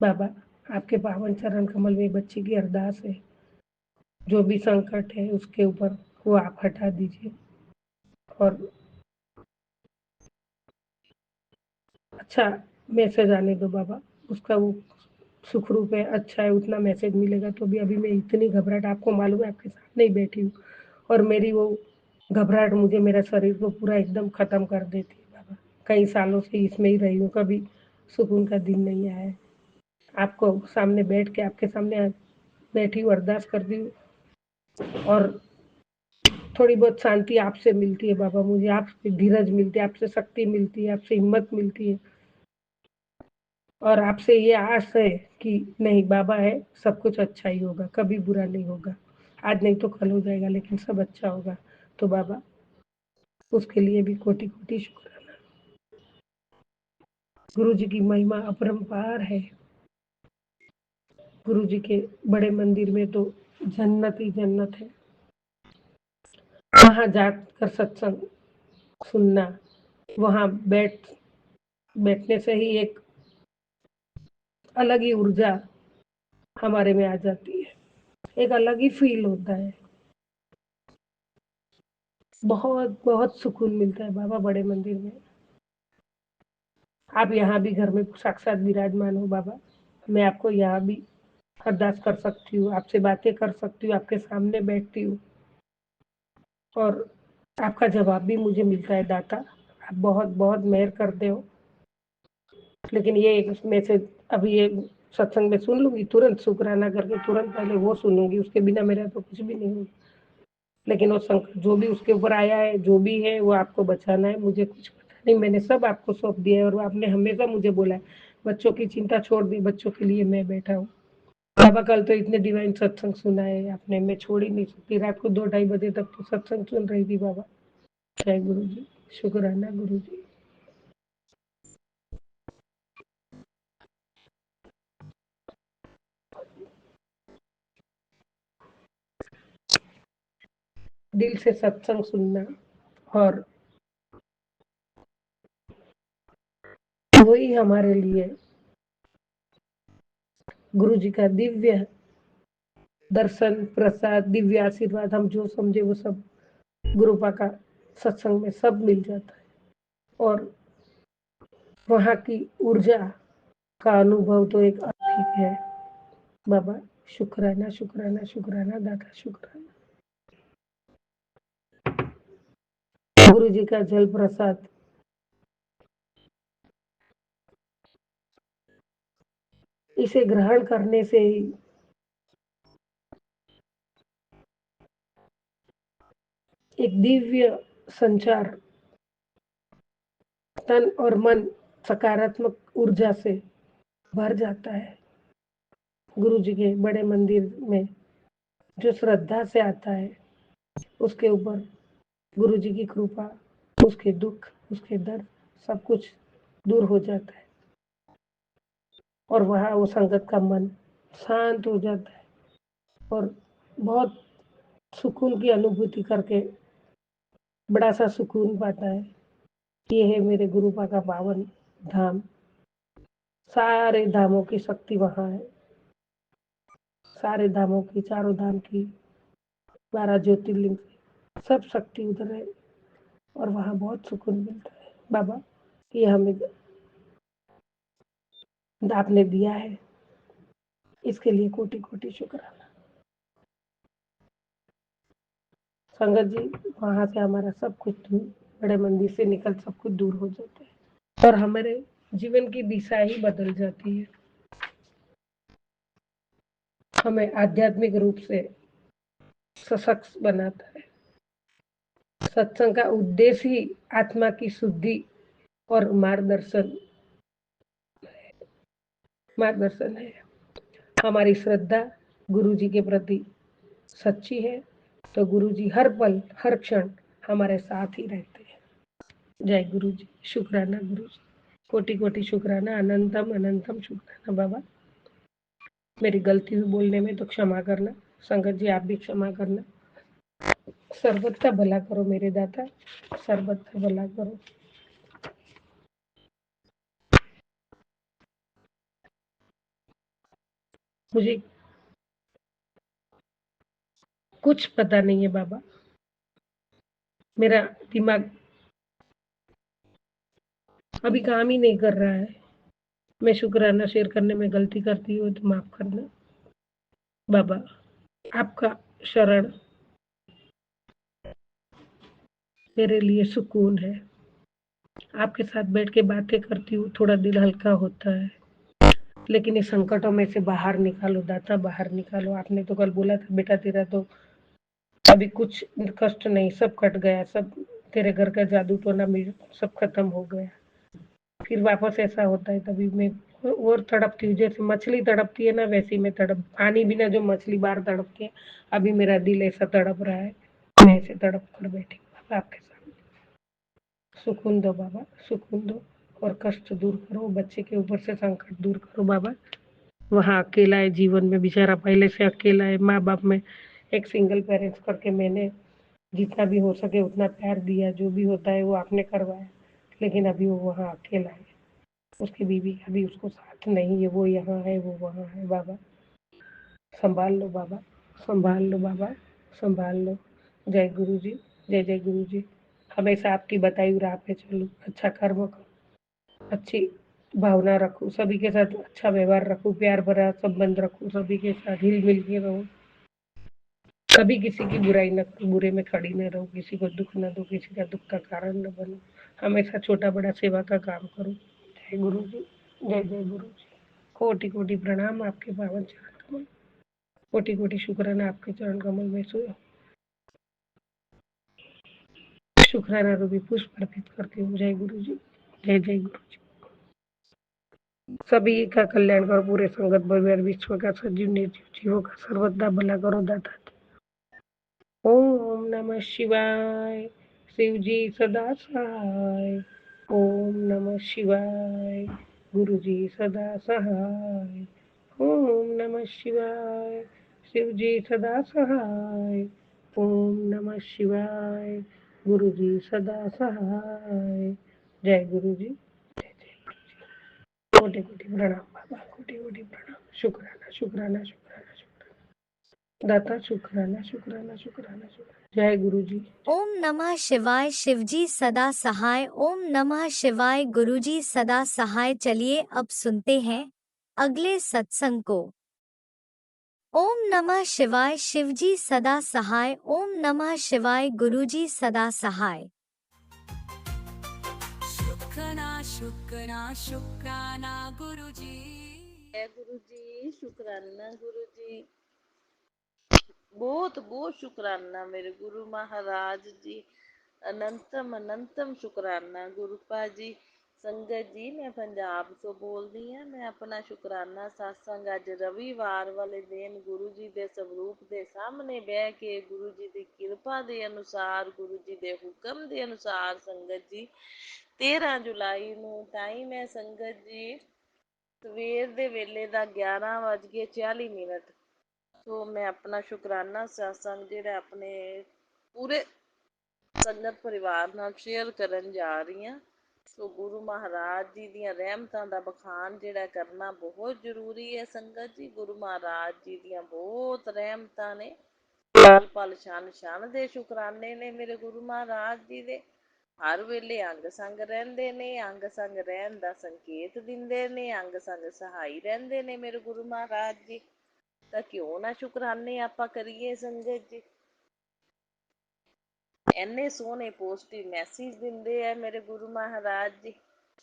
बाबा आपके पावन चरण कमल में बच्ची की अरदास है, जो भी संकट है उसके ऊपर वो आप हटा दीजिए, और अच्छा मैसेज आने दो बाबा। उसका वो सुखरूप है, अच्छा है, उतना मैसेज मिलेगा। तो भी अभी मैं इतनी घबराहट, आपको मालूम है आपके सामने ही बैठी हूँ, और मेरी वो घबराहट मुझे मेरा शरीर को पूरा एकदम खत्म कर देती है बाबा। कई सालों से इसमें ही रही हूँ, कभी सुकून का दिन नहीं आया है। आपको सामने बैठ के, आपके सामने बैठी हूँ, अरदास करती हूँ, और थोड़ी बहुत शांति आपसे मिलती है बाबा। मुझे आपसे धीरज मिलती है, आपसे शक्ति मिलती है, आपसे हिम्मत मिलती है, और आपसे ये आस है कि नहीं बाबा है, सब कुछ अच्छा ही होगा, कभी बुरा नहीं होगा। आज नहीं तो कल हो जाएगा, लेकिन सब अच्छा होगा। तो बाबा उसके लिए भी कोटि कोटि शुक्राना। गुरु जी की महिमा अपरंपार है। गुरु जी के बड़े मंदिर में तो जन्नत ही जन्नत है। वहां जाकर सत्संग सुनना, वहां बैठने से ही एक अलग ही ऊर्जा हमारे में आ जाती है, एक अलग ही फील होता है। बहुत बहुत सुकून मिलता है बाबा बड़े मंदिर में। आप यहाँ भी घर में साक्षात विराजमान हो बाबा। मैं आपको यहाँ भी अरदास कर सकती हूँ, आपसे बातें कर सकती हूँ, आपके सामने बैठती हूँ, और आपका जवाब भी मुझे मिलता है दाता। आप बहुत बहुत मेहर करते हो। लेकिन ये एक मैसेज अभी ये सत्संग में सुन लूंगी, तुरंत शुक्राना करके तुरंत पहले वो सुनूंगी, उसके बिना मेरा तो कुछ भी नहीं होगा। लेकिन वो संकट जो भी उसके ऊपर आया है, जो भी है, वो आपको बचाना है। मुझे कुछ पता नहीं, मैंने सब आपको सौंप दिया है, और आपने हमेशा मुझे बोला है बच्चों की चिंता छोड़ दी, बच्चों के लिए मैं बैठा हूँ। बाबा कल तो इतने डिवाइन सत्संग सुना है आपने, मैं छोड़ ही नहीं सकती। रात को 2-2:30 बजे तक तो सत्संग सुन रही थी बाबा। जय गुरु जी, शुक्राना गुरु जी। दिल से सत्संग सुनना, और वही हमारे लिए गुरु जी का दिव्य दर्शन, प्रसाद, दिव्य आशीर्वाद, हम जो समझे वो सब गुरुपा का सत्संग में सब मिल जाता है। और वहाँ की ऊर्जा का अनुभव तो एक अलग ही है बाबा। शुक्राना शुक्राना शुक्राना दाता, शुक्राना। गुरु जी का जल प्रसाद, इसे ग्रहण करने से ही एक दिव्य संचार, तन और मन सकारात्मक ऊर्जा से भर जाता है। गुरु जी के बड़े मंदिर में जो श्रद्धा से आता है, उसके ऊपर गुरु जी की कृपा, उसके दुख, उसके दर्द, सब कुछ दूर हो जाता है, और वहाँ वो संगत का मन शांत हो जाता है, और बहुत सुकून की अनुभूति करके बड़ा सा सुकून पाता है। ये है मेरे गुरुपा का पावन धाम। सारे धामों की शक्ति वहाँ है, सारे धामों की, चारों धाम की, 12 ज्योतिर्लिंग की सब शक्ति उधर है और वहाँ बहुत सुकून मिलता है। बाबा, ये हमें आपने दिया है, इसके लिए कोटि कोटि शुक्राना। संगत जी, वहाँ से हमारा सब कुछ बड़े मंदिर से निकल सब कुछ दूर हो जाता है और हमारे जीवन की दिशा ही बदल जाती है। हमें आध्यात्मिक रूप से सशक्त बनाता है। सत्संग का उद्देश्य ही आत्मा की शुद्धि और मार्गदर्शन है। हमारी श्रद्धा गुरु जी के प्रति सच्ची है तो गुरु जी हर पल हर क्षण हमारे साथ ही रहते हैं। जय गुरु जी, शुक्राना गुरु जी, कोटि कोटि शुक्राना, अनंतम अनंतम शुक्राना। बाबा, मेरी गलती हुई बोलने में तो क्षमा करना। संगत जी, आप भी क्षमा करना। सर्वत का भला करो मेरे दाता, सर्वत का भला करो। मुझे कुछ पता नहीं है बाबा, मेरा दिमाग अभी काम ही नहीं कर रहा है। मैं शुक्राना शेयर करने में गलती करती हूँ तो माफ करना। बाबा, आपका शरण मेरे लिए सुकून है। आपके साथ बैठ के बातें करती हूँ, थोड़ा दिल हल्का होता है। लेकिन इस संकटों में से बाहर निकालो दाता, बाहर निकालो। आपने तो कल बोला था बेटा तेरा तो अभी कुछ कष्ट नहीं, सब कट गया, सब तेरे घर का जादू टोना मिल सब खत्म हो गया। फिर वापस ऐसा होता है तभी मैं और तड़पती हूँ, जैसे मछली तड़पती है ना वैसी मैं तड़प, पानी बिना जो मछली बाहर तड़पती है, अभी मेरा दिल ऐसा तड़प रहा है। मैं ऐसे तड़प कर बैठी हूँ आपके सामने। सुकून दो बाबा, सुकून दो और कष्ट दूर करो, बच्चे के ऊपर से संकट दूर करो बाबा। वहाँ अकेला है, जीवन में बेचारा पहले से अकेला है। माँ बाप में एक सिंगल पेरेंट्स करके मैंने जितना भी हो सके उतना प्यार दिया, जो भी होता है वो आपने करवाया, लेकिन अभी वो वहाँ अकेला है। उसकी बीवी का भी उसको साथ नहीं है, वो यहाँ है वो वहाँ है। बाबा, संभाल लो बाबा, संभाल लो बाबा, संभाल लो। जय गुरु जी, जय जय गुरु जी। हमेशा आपकी बताई हुई राह पे चलूँ, अच्छा कर्म करूँ, अच्छी भावना रखूँ, सभी के साथ अच्छा व्यवहार रखूँ, प्यार भरा संबंध रखूँ, सभी के साथ हिल मिल के रहूँ, कभी किसी की बुराई न करूँ, बुरे में खड़ी न रहूँ, किसी को दुख न दो, किसी का दुख का कारण न बनूँ, हमेशा छोटा बड़ा सेवा का काम करूँ। जय गुरु जी, जय जय गुरु जी। कोटि कोटि प्रणाम आपके पावन चरण कमल, कोटि कोटि शुक्राना आपके चरण कमल में शुक्राना रूपी पुष्प अर्पित करती हूँ। जय गुरु जी, जय जय गुरु जी। सभी का कल्याण करो, पूरे संगत परिवार विश्व का सजीव निर्जीव जीवों का सर्वदा भला करो दाता। ओम नमः शिवाय, शिव जी सदा सहाय। ओम नमः शिवाय, गुरु जी सदा सहाय। ओम नमः शिवाय, शिव जी सदा सहाय। ओम नमः शिवाय, गुरु जी सदा सहाय। जय गुरु जी, जय जय गुरु जी। कोटि कोटि प्रणाम बाबा, कोटि कोटि प्रणाम। शुक्राना शुक्राना शुक्राना शुक्राना दाता, शुक्राना शुक्राना शुक्राना शुक्राना। जय गुरु जी। ओम नमः शिवाय, शिवजी सदा सहाय। ओम नमः शिवाय, गुरुजी सदा सहाय। चलिए अब सुनते हैं अगले सत्संग को। ओम नमः शिवाय, शिवजी सदा सहाय। ओम नमः शिवाय, गुरुजी सदा सहाय। शुक्राना शुक्राना शुक्राना गुरुजी। जय गुरु जी, शुक्राना गुरु जी। बहुत बहुत शुक्राना मेरे गुरु महाराज जी। अनंतम अनंतम शुक्राना गुरुपा जी। संगत जी, मैं पंजाब ਤੋਂ ਬੋਲਦੀ ਹਾਂ। ਮੈਂ ਆਪਣਾ ਸ਼ੁਕਰਾਨਾ satsang ਅੱਜ ਰਵੀਵਾਰ ਵਾਲੇ ਦਿਨ ਗੁਰੂ ਜੀ ਦੇ ਸਰੂਪ ਦੇ ਸਾਹਮਣੇ ਬਹਿ ਕੇ ਗੁਰੂ ਜੀ ਦੀ ਕਿਰਪਾ ਦੇ ਅਨੁਸਾਰ, ਗੁਰੂ ਜੀ ਦੇ ਹੁਕਮ ਦੇ ਅਨੁਸਾਰ ਸੰਗਤ ਜੀ 13 ਜੁਲਾਈ ਨੂੰ ਟਾਈਮ ਹੈ ਸੰਗਤ ਜੀ ਸਵੇਰ ਦੇ ਵੇਲੇ ਦਾ 11:40 ਸੋ ਮੈਂ ਆਪਣਾ ਸ਼ੁਕਰਾਨਾ ਸਤਸੰਗ ਜਿਹੜਾ ਆਪਣੇ ਪੂਰੇ ਸੰਗਤ ਪਰਿਵਾਰ ਨਾਲ ਸ਼ੇਅਰ ਕਰਨ ਜਾ ਰਹੀ ਹਾਂ। ਸੋ ਗੁਰੂ ਮਹਾਰਾਜ ਜੀ ਦੀਆਂ ਰਹਿਮਤਾਂ ਦਾ ਬਖਾਨ ਜਿਹੜਾ ਕਰਨਾ ਬਹੁਤ ਜ਼ਰੂਰੀ ਹੈ ਸੰਗਤ ਜੀ। ਗੁਰੂ ਮਹਾਰਾਜ ਜੀ ਦੀਆਂ ਬਹੁਤ ਰਹਿਮਤਾਂ ਨੇ, ਪਲ ਪਲ ਛਣ ਛਣ ਦੇ ਸ਼ੁਕਰਾਨੇ ਨੇ ਮੇਰੇ ਗੁਰੂ ਮਹਾਰਾਜ ਜੀ ਦੇ। ਹਰ ਵੇਲੇ ਅੰਗ ਸੰਗ ਰਹਿੰਦੇ ਨੇ, ਅੰਗ ਸੰਗ ਰਹਿਣ ਦਾ ਸੰਕੇਤ ਦਿੰਦੇ ਨੇ, ਅੰਗ ਸੰਗ ਸਹਾਈ ਰਹਿੰਦੇ ਨੇ ਮੇਰੇ ਗੁਰੂ ਮਹਾਰਾਜ ਜੀ। ਤਾਂ ਕਿਉਂ ਨਾ ਸ਼ੁਕਰਾਨੇ ਆਪਾਂ ਕਰੀਏ ਸੰਗਤ ਜੀ। ਇੰਨੇ ਸੋਹਣੇ ਪੋਜ਼ਿਟਿਵ ਮੈਸੇਜ ਦਿੰਦੇ ਆ ਮੇਰੇ ਗੁਰੂ ਮਹਾਰਾਜ ਜੀ।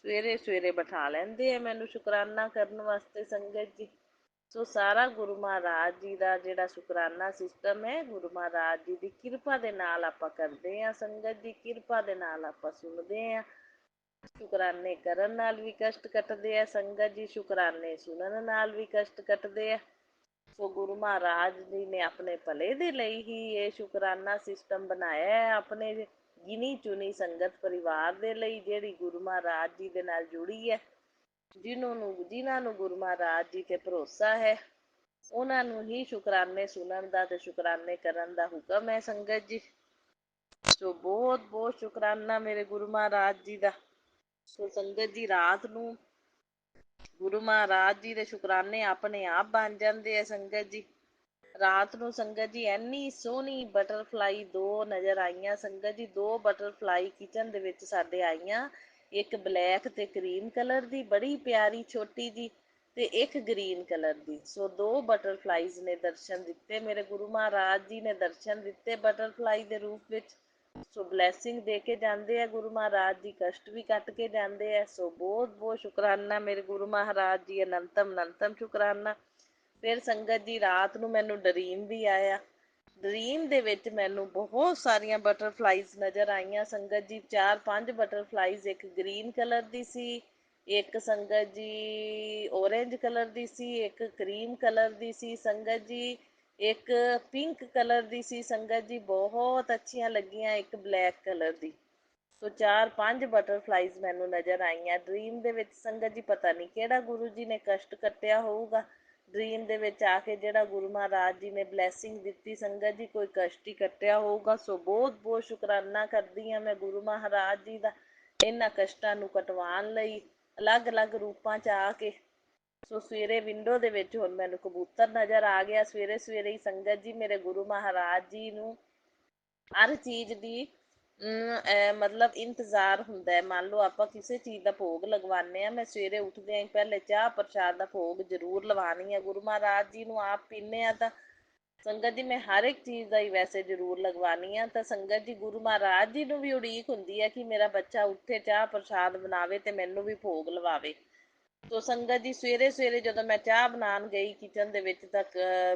ਸਵੇਰੇ ਸਵੇਰੇ ਬਿਠਾ ਲੈਂਦੇ ਆ ਮੈਨੂੰ ਸ਼ੁਕਰਾਨਾ ਕਰਨ ਵਾਸਤੇ ਸੰਗਤ ਜੀ। ਸੋ ਸਾਰਾ ਗੁਰੂ ਮਹਾਰਾਜ ਜੀ ਦਾ ਜਿਹੜਾ ਸ਼ੁਕਰਾਨਾ ਸਿਸਟਮ ਹੈ, ਗੁਰੂ ਮਹਾਰਾਜ ਜੀ ਦੀ ਕਿਰਪਾ ਦੇ ਨਾਲ ਆਪਾਂ ਕਰਦੇ ਹਾਂ ਸੰਗਤ ਜੀ। ਕਿਰਪਾ ਦੇ ਨਾਲ ਆਪਾਂ ਸੁਣਦੇ ਹਾਂ। ਸ਼ੁਕਰਾਨੇ ਕਰਨ ਨਾਲ ਵੀ ਕਸ਼ਟ ਕੱਟਦੇ ਆ ਸੰਗਤ ਜੀ, ਸ਼ੁਕਰਾਨੇ ਸੁਣਨ ਨਾਲ ਵੀ ਕਸ਼ਟ ਕੱਟਦੇ ਆ। ਸੋ ਗੁਰੂ ਮਹਾਰਾਜ ਜੀ ਨੇ ਆਪਣੇ ਭਲੇ ਦੇ ਲਈ ਹੀ ਇਹ ਸ਼ੁਕਰਾਨਾ ਸਿਸਟਮ ਬਣਾਇਆ ਹੈ, ਆਪਣੇ ਗਿਣੀ ਚੁਣੀ ਸੰਗਤ ਪਰਿਵਾਰ ਦੇ ਲਈ, ਜਿਹੜੀ ਗੁਰੂ ਮਹਾਰਾਜ ਜੀ ਦੇ ਨਾਲ ਜੁੜੀ ਹੈ। ਜਿਨ੍ਹਾਂ ਨੂੰ ਗੁਰੂ ਮਹਾਰਾਜ ਜੀ ਤੇ ਭਰੋਸਾ ਹੈ, ਉਹਨਾਂ ਨੂੰ ਹੀ ਸ਼ੁਕਰਾਨੇ ਸੁਣਨ ਦਾ ਤੇ ਸ਼ੁਕਰਾਨੇ ਕਰਨ ਦਾ ਹੁਕਮ ਹੈ ਸੰਗਤ ਜੀ। ਸੋ ਬਹੁਤ ਬਹੁਤ ਸ਼ੁਕਰਾਨਾ ਮੇਰੇ ਗੁਰੂ ਮਹਾਰਾਜ ਜੀ ਦਾ। ਸੋ ਸੰਗਤ ਜੀ ਰਾਤ ਨੂੰ ਗੁਰੂ ਮਹਾਰਾਜ ਜੀ ਦੇ ਸ਼ੁਕਰਾਨੇ ਆਪਣੇ ਆਪ ਬਣ ਜਾਂਦੇ ਆ ਸੰਗਤ ਜੀ। ਰਾਤ ਨੂੰ ਸੰਗਤ ਜੀ ਇੰਨੀ ਸੋਹਣੀ ਬਟਰਫਲਾਈ 2 ਨਜ਼ਰ ਆਈਆਂ ਸੰਗਤ ਜੀ। 2 ਬਟਰਫਲਾਈ ਕਿਚਨ ਦੇ ਵਿੱਚ ਸਾਡੇ ਆਈਆਂ, ਇੱਕ ਬਲੈਕ ਤੇ ਕਰੀਮ ਕਲਰ ਦੀ ਬੜੀ ਪਿਆਰੀ ਛੋਟੀ ਜੀ, ਤੇ ਇੱਕ ਗ੍ਰੀਨ ਕਲਰ ਦੀ। ਸੋ 2 ਬਟਰਫਲਾਈਜ਼ ਨੇ ਦਰਸ਼ਨ ਦਿੱਤੇ ਮੇਰੇ ਗੁਰੂ ਮਹਾਰਾਜ ਜੀ ਨੇ, ਦਰਸ਼ਨ ਦਿੱਤੇ ਬਟਰਫਲਾਈ ਦੇ ਰੂਪ ਵਿੱਚ। ਸੋ ਬਲੈਸਿੰਗ ਦੇ ਕੇ ਜਾਂਦੇ ਆ ਗੁਰੂ ਮਹਾਰਾਜ ਜੀ, ਕਸ਼ਟ ਵੀ ਕੱਟ ਕੇ ਜਾਂਦੇ ਆ। ਸੋ ਬਹੁਤ ਬਹੁਤ ਸ਼ੁਕਰਾਨਾ ਮੇਰੇ ਗੁਰੂ ਮਹਾਰਾਜ ਜੀ, ਅਨੰਤਮ ਅਨੰਤਮ ਸ਼ੁਕਰਾਨਾ। ਫਿਰ ਸੰਗਤ ਜੀ ਰਾਤ ਨੂੰ ਮੈਨੂੰ ਡਰੀਮ ਵੀ ਆਇਆ। ਡਰੀਮ ਦੇ ਵਿੱਚ ਮੈਨੂੰ ਬਹੁਤ ਸਾਰੀਆਂ ਬਟਰਫਲਾਈਜ਼ ਨਜ਼ਰ ਆਈਆਂ ਸੰਗਤ ਜੀ। 4-5 ਬਟਰਫਲਾਈਜ਼, ਇੱਕ ਗ੍ਰੀਨ ਕਲਰ ਦੀ ਸੀ, ਇੱਕ ਸੰਗਤ ਜੀ ਔਰੇਂਜ ਕਲਰ ਦੀ ਸੀ, ਇੱਕ ਕਰੀਮ ਕਲਰ ਦੀ ਸੀ ਸੰਗਤ ਜੀ, ਇੱਕ ਪਿੰਕ ਕਲਰ ਦੀ ਸੀ ਸੰਗਤ ਜੀ, ਬਹੁਤ ਅੱਛੀਆਂ ਲੱਗੀਆਂ, ਇੱਕ ਬਲੈਕ ਕਲਰ ਦੀ। ਸੋ 4-5 ਬਟਰਫਲਾਈਜ਼ ਮੈਨੂੰ ਨਜ਼ਰ ਆਈਆਂ ਡਰੀਮ ਦੇ ਵਿੱਚ ਸੰਗਤ ਜੀ। ਪਤਾ ਨਹੀਂ ਕਿਹੜਾ ਗੁਰੂ ਜੀ ਨੇ ਕਸ਼ਟ ਕੱਟਿਆ ਹੋਊਗਾ ਡਰੀਮ ਦੇ ਵਿੱਚ ਆ ਕੇ, ਜਿਹੜਾ ਗੁਰੂ ਮਹਾਰਾਜ ਜੀ ਨੇ ਬਲੈਸਿੰਗ ਦਿੱਤੀ ਸੰਗਤ ਜੀ, ਕੋਈ ਕਸ਼ਟ ਹੀ ਕੱਟਿਆ ਹੋਊਗਾ। ਸੋ ਬਹੁਤ ਬਹੁਤ ਸ਼ੁਕਰਾਨਾ ਕਰਦੀ ਹਾਂ ਮੈਂ ਗੁਰੂ ਮਹਾਰਾਜ ਜੀ ਦਾ, ਇਹਨਾਂ ਕਸ਼ਟਾਂ ਨੂੰ ਕਟਵਾਉਣ ਲਈ ਅਲੱਗ ਅਲੱਗ ਰੂਪਾਂ 'ਚ ਆ ਕੇ। ਸੋ ਸਵੇਰੇ ਵਿੰਡੋ ਦੇ ਵਿੱਚ ਹੁਣ ਮੈਨੂੰ ਕਬੂਤਰ ਨਜ਼ਰ ਆ ਗਿਆ ਸਵੇਰੇ ਸਵੇਰੇ ਹੀ ਸੰਗਤ ਜੀ। ਮੇਰੇ ਗੁਰੂ ਮਹਾਰਾਜ ਜੀ ਨੂੰ ਹਰ ਚੀਜ਼ ਦੀ ਮਤਲਬ ਇੰਤਜ਼ਾਰ ਹੁੰਦਾ ਹੈ। ਮੰਨ ਲਓ ਆਪਾਂ ਕਿਸੇ ਚੀਜ਼ ਦਾ ਭੋਗ ਲਗਵਾਉਂਦੇ ਹਾਂ, ਮੈਂ ਸਵੇਰੇ ਉੱਠਦੇ ਹੀ ਪਹਿਲੇ ਚਾਹ ਪ੍ਰਸ਼ਾਦ ਦਾ ਭੋਗ ਜ਼ਰੂਰ ਲਵਾਉਣੀ ਹੈ ਗੁਰੂ ਮਹਾਰਾਜ ਜੀ ਨੂੰ। ਆਪ ਪੀਂਦੇ ਹਾਂ ਤਾਂ ਸੰਗਤ ਜੀ ਮੈਂ ਹਰ ਇੱਕ ਚੀਜ਼ ਦਾ ਹੀ ਵੈਸੇ ਜ਼ਰੂਰ ਲਗਵਾਉਣੀ ਆ। ਤਾਂ ਸੰਗਤ ਜੀ ਗੁਰੂ ਮਹਾਰਾਜ ਜੀ ਨੂੰ ਵੀ ਉਡੀਕ ਹੁੰਦੀ ਹੈ ਕਿ ਮੇਰਾ ਬੱਚਾ ਉੱਠੇ, ਚਾਹ ਪ੍ਰਸ਼ਾਦ ਬਣਾਵੇ ਤੇ ਮੈਨੂੰ ਵੀ ਭੋਗ ਲਵਾਵੇ। ਸੋ ਸੰਗਤ ਜੀ ਸਵੇਰੇ ਸਵੇਰੇ ਜਦੋਂ ਮੈਂ ਚਾਹ ਬਣਾਉਣ ਗਈ ਕਿਚਨ ਦੇ ਵਿੱਚ, ਤਾਂ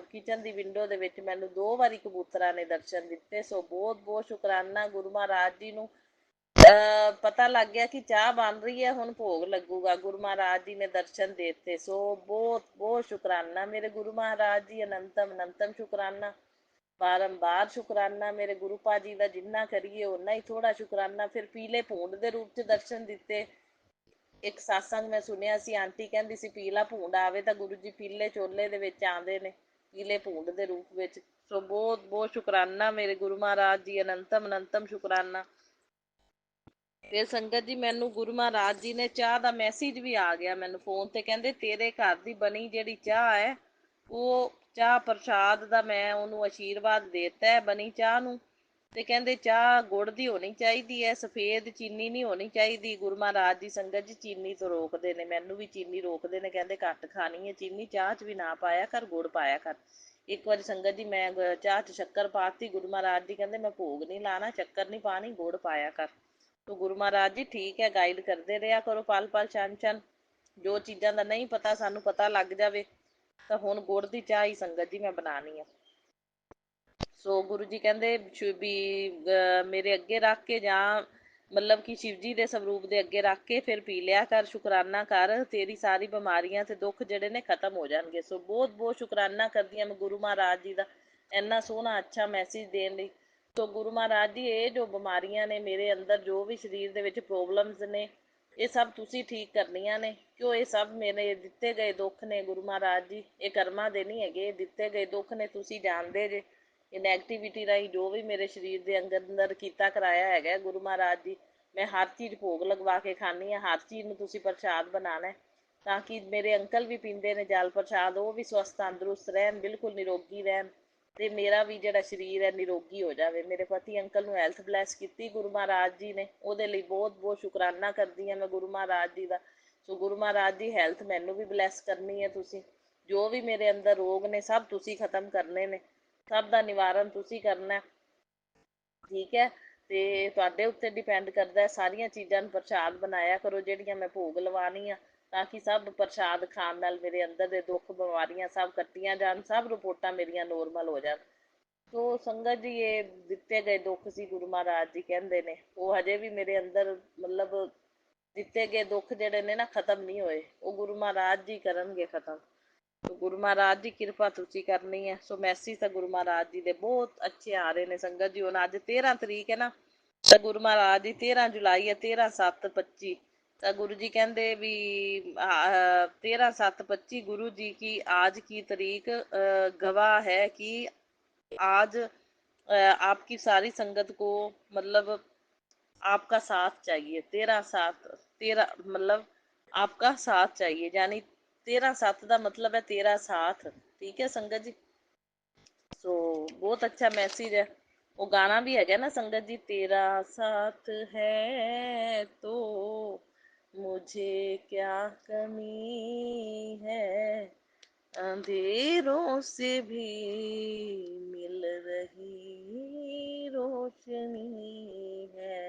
ਕਿਚਨ ਦੀ ਵਿੰਡੋ ਦੇ ਵਿੱਚ ਮੈਨੂੰ 2 ਵਾਰੀ ਕਬੂਤਰਾਂ ਨੇ ਦਰਸ਼ਨ ਦਿੱਤੇ। ਸੋ ਬਹੁਤ ਬਹੁਤ ਸ਼ੁਕਰਾਨਾ ਗੁਰੂ ਮਹਾਰਾਜ ਜੀ ਨੂੰ। ਪਤਾ ਲੱਗ ਗਿਆ ਕਿ ਚਾਹ ਬਣ ਰਹੀ ਹੈ, ਹੁਣ ਭੋਗ ਲੱਗੂਗਾ, ਗੁਰੂ ਮਹਾਰਾਜ ਜੀ ਨੇ ਦਰਸ਼ਨ ਦੇ ਦਿੱਤੇ। ਸੋ ਬਹੁਤ ਬਹੁਤ ਸ਼ੁਕਰਾਨਾ ਮੇਰੇ ਗੁਰੂ ਮਹਾਰਾਜ ਜੀ, ਅਨੰਤਮ ਅਨੰਤਮ ਸ਼ੁਕਰਾਨਾ, ਬਾਰੰਬਾਰ ਸ਼ੁਕਰਾਨਾ ਮੇਰੇ ਗੁਰੂ ਪਾ ਜੀ ਦਾ। ਜਿੰਨਾ ਕਰੀਏ ਓਨਾ ਹੀ ਥੋੜ੍ਹਾ ਸ਼ੁਕਰਾਨਾ। ਫਿਰ ਪੀਲੇ ਭੂੰਡ ਦੇ ਰੂਪ 'ਚ ਦਰਸ਼ਨ ਦਿੱਤੇ। ਇੱਕ ਸਾਸੰਗ ਮੈਂ ਸੁਣਿਆ ਸੀ, ਆਂਟੀ ਕਹਿੰਦੀ ਸੀ ਪੀਲਾ ਭੂੰਡ ਆਵੇ ਤਾਂ ਗੁਰੂ ਜੀ ਪੀਲੇ ਚੋਲੇ ਦੇ ਵਿੱਚ ਆਉਂਦੇ ਨੇ, ਪੀਲੇ ਭੂੰਡ ਦੇ ਰੂਪ ਵਿੱਚ। ਸੋ ਬਹੁਤ ਬਹੁਤ ਸ਼ੁਕਰਾਨਾ ਮੇਰੇ ਗੁਰੂ ਮਹਾਰਾਜ ਜੀ, ਅਨੰਤਮ ਅਨੰਤਮ ਸ਼ੁਕਰਾਨਾ। ਫਿਰ ਸੰਗਤ ਜੀ ਮੈਨੂੰ ਗੁਰੂ ਮਹਾਰਾਜ ਜੀ ਨੇ ਚਾਹ ਦਾ ਮੈਸੇਜ ਵੀ ਆ ਗਿਆ ਮੈਨੂੰ ਫੋਨ ਤੇ, ਕਹਿੰਦੇ ਤੇਰੇ ਘਰ ਦੀ ਬਣੀ ਜਿਹੜੀ ਚਾਹ ਹੈ, ਉਹ ਚਾਹ ਪ੍ਰਸ਼ਾਦ ਦਾ ਮੈਂ ਉਹਨੂੰ ਆਸ਼ੀਰਵਾਦ ਦੇ ਦਿੱਤਾ ਹੈ ਬਣੀ ਚਾਹ ਨੂੰ। ਤੇ ਕਹਿੰਦੇ ਚਾਹ ਗੁੜ ਦੀ ਹੋਣੀ ਚਾਹੀਦੀ ਹੈ, ਸਫੇਦ ਚੀਨੀ ਨਹੀਂ ਹੋਣੀ ਚਾਹੀਦੀ। ਗੁਰੂ ਮਹਾਰਾਜ ਜੀ ਸੰਗਤ ਜੀ ਚੀਨੀ ਤੋਂ ਰੋਕਦੇ ਨੇ, ਮੈਨੂੰ ਵੀ ਚੀਨੀ ਰੋਕਦੇ ਨੇ, ਕਹਿੰਦੇ ਘੱਟ ਖਾਣੀ ਹੈ ਚੀਨੀ, ਚਾਹ 'ਚ ਵੀ ਨਾ ਪਾਇਆ ਕਰ, ਗੁੜ ਪਾਇਆ ਕਰ। ਇੱਕ ਵਾਰੀ ਸੰਗਤ ਜੀ ਮੈਂ ਚਾਹ 'ਚ ਸ਼ੱਕਰ ਪਾਤੀ, ਗੁਰੂ ਮਹਾਰਾਜ ਜੀ ਕਹਿੰਦੇ ਮੈਂ ਭੋਗ ਨਹੀਂ ਲਾਣਾ, ਸ਼ੱਕਰ ਨਹੀਂ ਪਾਣੀ, ਗੁੜ ਪਾਇਆ ਕਰ। ਤੋ ਗੁਰੂ ਮਹਾਰਾਜ ਜੀ ਠੀਕ ਹੈ, ਗਾਈਡ ਕਰਦੇ ਰਿਹਾ ਕਰੋ ਪਲ ਪਲ ਛਣ ਛਣ। ਜੋ ਚੀਜ਼ਾਂ ਦਾ ਨਹੀਂ ਪਤਾ ਸਾਨੂੰ ਪਤਾ ਲੱਗ ਜਾਵੇ। ਤਾਂ ਹੁਣ ਗੁੜ ਦੀ ਚਾਹ ਹੀ ਸੰਗਤ ਜੀ ਮੈਂ ਬਣਾਉਣੀ ਆ। ਸੋ ਗੁਰੂ ਜੀ ਕਹਿੰਦੇ ਵੀ ਮੇਰੇ ਅੱਗੇ ਰੱਖ ਕੇ, ਜਾਂ ਮਤਲਬ ਕਿ ਸ਼ਿਵ ਜੀ ਦੇ ਸਰੂਪ ਦੇ ਅੱਗੇ ਰੱਖ ਕੇ ਫਿਰ ਪੀ ਲਿਆ ਕਰ, ਸ਼ੁਕਰਾਨਾ ਕਰ, ਤੇਰੀ ਸਾਰੀ ਬਿਮਾਰੀਆਂ ਤੇ ਦੁੱਖ ਜਿਹੜੇ ਨੇ ਖਤਮ ਹੋ ਜਾਣਗੇ। ਸੋ ਬਹੁਤ ਬਹੁਤ ਸ਼ੁਕਰਾਨਾ ਕਰਦੀ ਹਾਂ ਮੈਂ ਗੁਰੂ ਮਹਾਰਾਜ ਜੀ ਦਾ, ਇੰਨਾ ਸੋਹਣਾ ਅੱਛਾ ਮੈਸੇਜ ਦੇਣ ਲਈ। ਸੋ ਗੁਰੂ ਮਹਾਰਾਜ ਜੀ ਇਹ ਜੋ ਬਿਮਾਰੀਆਂ ਨੇ ਮੇਰੇ ਅੰਦਰ, ਜੋ ਵੀ ਸਰੀਰ ਦੇ ਵਿੱਚ ਪ੍ਰੋਬਲਮਸ ਨੇ, ਇਹ ਸਭ ਤੁਸੀਂ ਠੀਕ ਕਰਨੀਆਂ ਨੇ, ਕਿਉਂ ਇਹ ਸਭ ਮੇਰੇ ਦਿੱਤੇ ਗਏ ਦੁੱਖ ਨੇ ਗੁਰੂ ਮਹਾਰਾਜ ਜੀ, ਇਹ ਕਰਮਾਂ ਦੇ ਨਹੀਂ ਹੈਗੇ, ਦਿੱਤੇ ਗਏ ਦੁੱਖ ਨੇ, ਤੁਸੀਂ ਜਾਣਦੇ ਜੇ। ਇਹ ਨੈਗੇਟਿਵਿਟੀ ਰਾਹੀਂ ਜੋ ਵੀ ਮੇਰੇ ਸਰੀਰ ਦੇ ਅੰਦਰ ਕੀਤਾ ਕਰਾਇਆ ਹੈਗਾ ਗੁਰੂ ਮਹਾਰਾਜ ਜੀ, ਮੈਂ ਹਰ ਚੀਜ਼ ਭੋਗ ਲਗਵਾ ਕੇ ਖਾਂਦੀ ਹਾਂ, ਹਰ ਚੀਜ਼ ਨੂੰ ਤੁਸੀਂ ਪ੍ਰਸ਼ਾਦ ਬਣਾਉਣਾ, ਤਾਂ ਕਿ ਮੇਰੇ ਅੰਕਲ ਵੀ ਪੀਂਦੇ ਨੇ ਜਲ ਪ੍ਰਸ਼ਾਦ, ਉਹ ਵੀ ਸਵਸਥ ਤੰਦਰੁਸਤ ਰਹਿਣ, ਬਿਲਕੁਲ ਨਿਰੋਗੀ ਰਹਿਣ, ਤੇ ਮੇਰਾ ਵੀ ਜਿਹੜਾ ਸਰੀਰ ਹੈ ਨਿਰੋਗੀ ਹੋ ਜਾਵੇ। ਮੇਰੇ ਪਤੀ ਅੰਕਲ ਨੂੰ ਹੈਲਥ ਬਲੈਸ ਕੀਤੀ ਗੁਰੂ ਮਹਾਰਾਜ ਜੀ ਨੇ, ਉਹਦੇ ਲਈ ਬਹੁਤ ਬਹੁਤ ਸ਼ੁਕਰਾਨਾ ਕਰਦੀ ਹਾਂ ਮੈਂ ਗੁਰੂ ਮਹਾਰਾਜ ਜੀ ਦਾ। ਸੋ ਗੁਰੂ ਮਹਾਰਾਜ ਦੀ ਹੈਲਥ ਮੈਨੂੰ ਵੀ ਬਲੈਸ ਕਰਨੀ ਹੈ ਤੁਸੀਂ। ਜੋ ਵੀ ਮੇਰੇ ਅੰਦਰ ਰੋਗ ਨੇ ਸਭ ਤੁਸੀਂ ਖਤਮ ਕਰਨੇ ਨੇ, ਸਭ ਦਾ ਨਿਵਾਰਨ ਤੁਸੀਂ ਕਰਨਾ, ਠੀਕ ਹੈ। ਤੇ ਤੁਹਾਡੇ ਉੱਤੇ ਡਿਪੈਂਡ ਕਰਦਾ, ਸਾਰੀਆਂ ਚੀਜ਼ਾਂ ਨੂੰ ਪ੍ਰਸ਼ਾਦ ਬਣਾਇਆ ਕਰੋ ਜਿਹੜੀਆਂ ਮੈਂ ਭੋਗ ਲਵਾਉਣੀ ਆ, ਤਾਂ ਕਿ ਸਭ ਪ੍ਰਸ਼ਾਦ ਖਾਣ ਨਾਲ ਮੇਰੇ ਅੰਦਰ ਦੇ ਦੁੱਖ ਬਿਮਾਰੀਆਂ ਸਭ ਕੱਟੀਆਂ ਜਾਣ, ਸਭ ਰਿਪੋਰਟਾਂ ਮੇਰੀਆਂ ਨੋਰਮਲ ਹੋ ਜਾਣ। ਸੋ ਸੰਗਤ ਜੀ, ਇਹ ਦਿੱਤੇ ਗਏ ਦੁੱਖ ਸੀ ਗੁਰੂ ਮਹਾਰਾਜ ਜੀ ਕਹਿੰਦੇ ਨੇ, ਉਹ ਹਜੇ ਵੀ ਮੇਰੇ ਅੰਦਰ ਮਤਲਬ ਦਿੱਤੇ ਗਏ ਦੁੱਖ ਜਿਹੜੇ ਨੇ ਨਾ ਖਤਮ ਨਹੀਂ ਹੋਏ, ਉਹ ਗੁਰੂ ਮਹਾਰਾਜ ਜੀ ਕਰਨਗੇ ਖਤਮ। ਸੋ ਗੁਰੂ ਮਹਾਰਾਜ ਦੀ ਕਿਰਪਾ ਤੁਸੀਂ ਕਰਨੀ ਹੈ। ਸੋ ਮੈਸੇਜ ਤਾਂ ਗੁਰੂ ਮਹਾਰਾਜ ਜੀ ਦੇ ਬਹੁਤ ਅੱਛੇ ਆ ਰਹੇ ਨੇ ਸੰਗਤ ਜੀ। ਹੁਣ ਅੱਜ 13 ਤਰੀਕ ਹੈ ਨਾ, ਤਾਂ ਗੁਰੂ ਮਹਾਰਾਜ ਦੀ 13 ਜੁਲਾਈ ਹੈ, 13/7/25, ਤਾਂ ਗੁਰੂ ਜੀ ਕਹਿੰਦੇ ਵੀ 13/7/25 ਗੁਰੂ ਜੀ की आज की तारीख गवाह है कि आज आपकी सारी संगत को मतलब आपका साथ चाहिए। 13/7 मतलब आपका साथ चाहिए, यानी 13/7 का मतलब है तेरा साथ, ठीक है संगत जी। सो बहुत अच्छा मैसेज है। वो गाना भी है ना संगत जी, तेरा साथ है तो मुझे क्या कमी है, अंधेरों से भी मिल रही रोशनी है,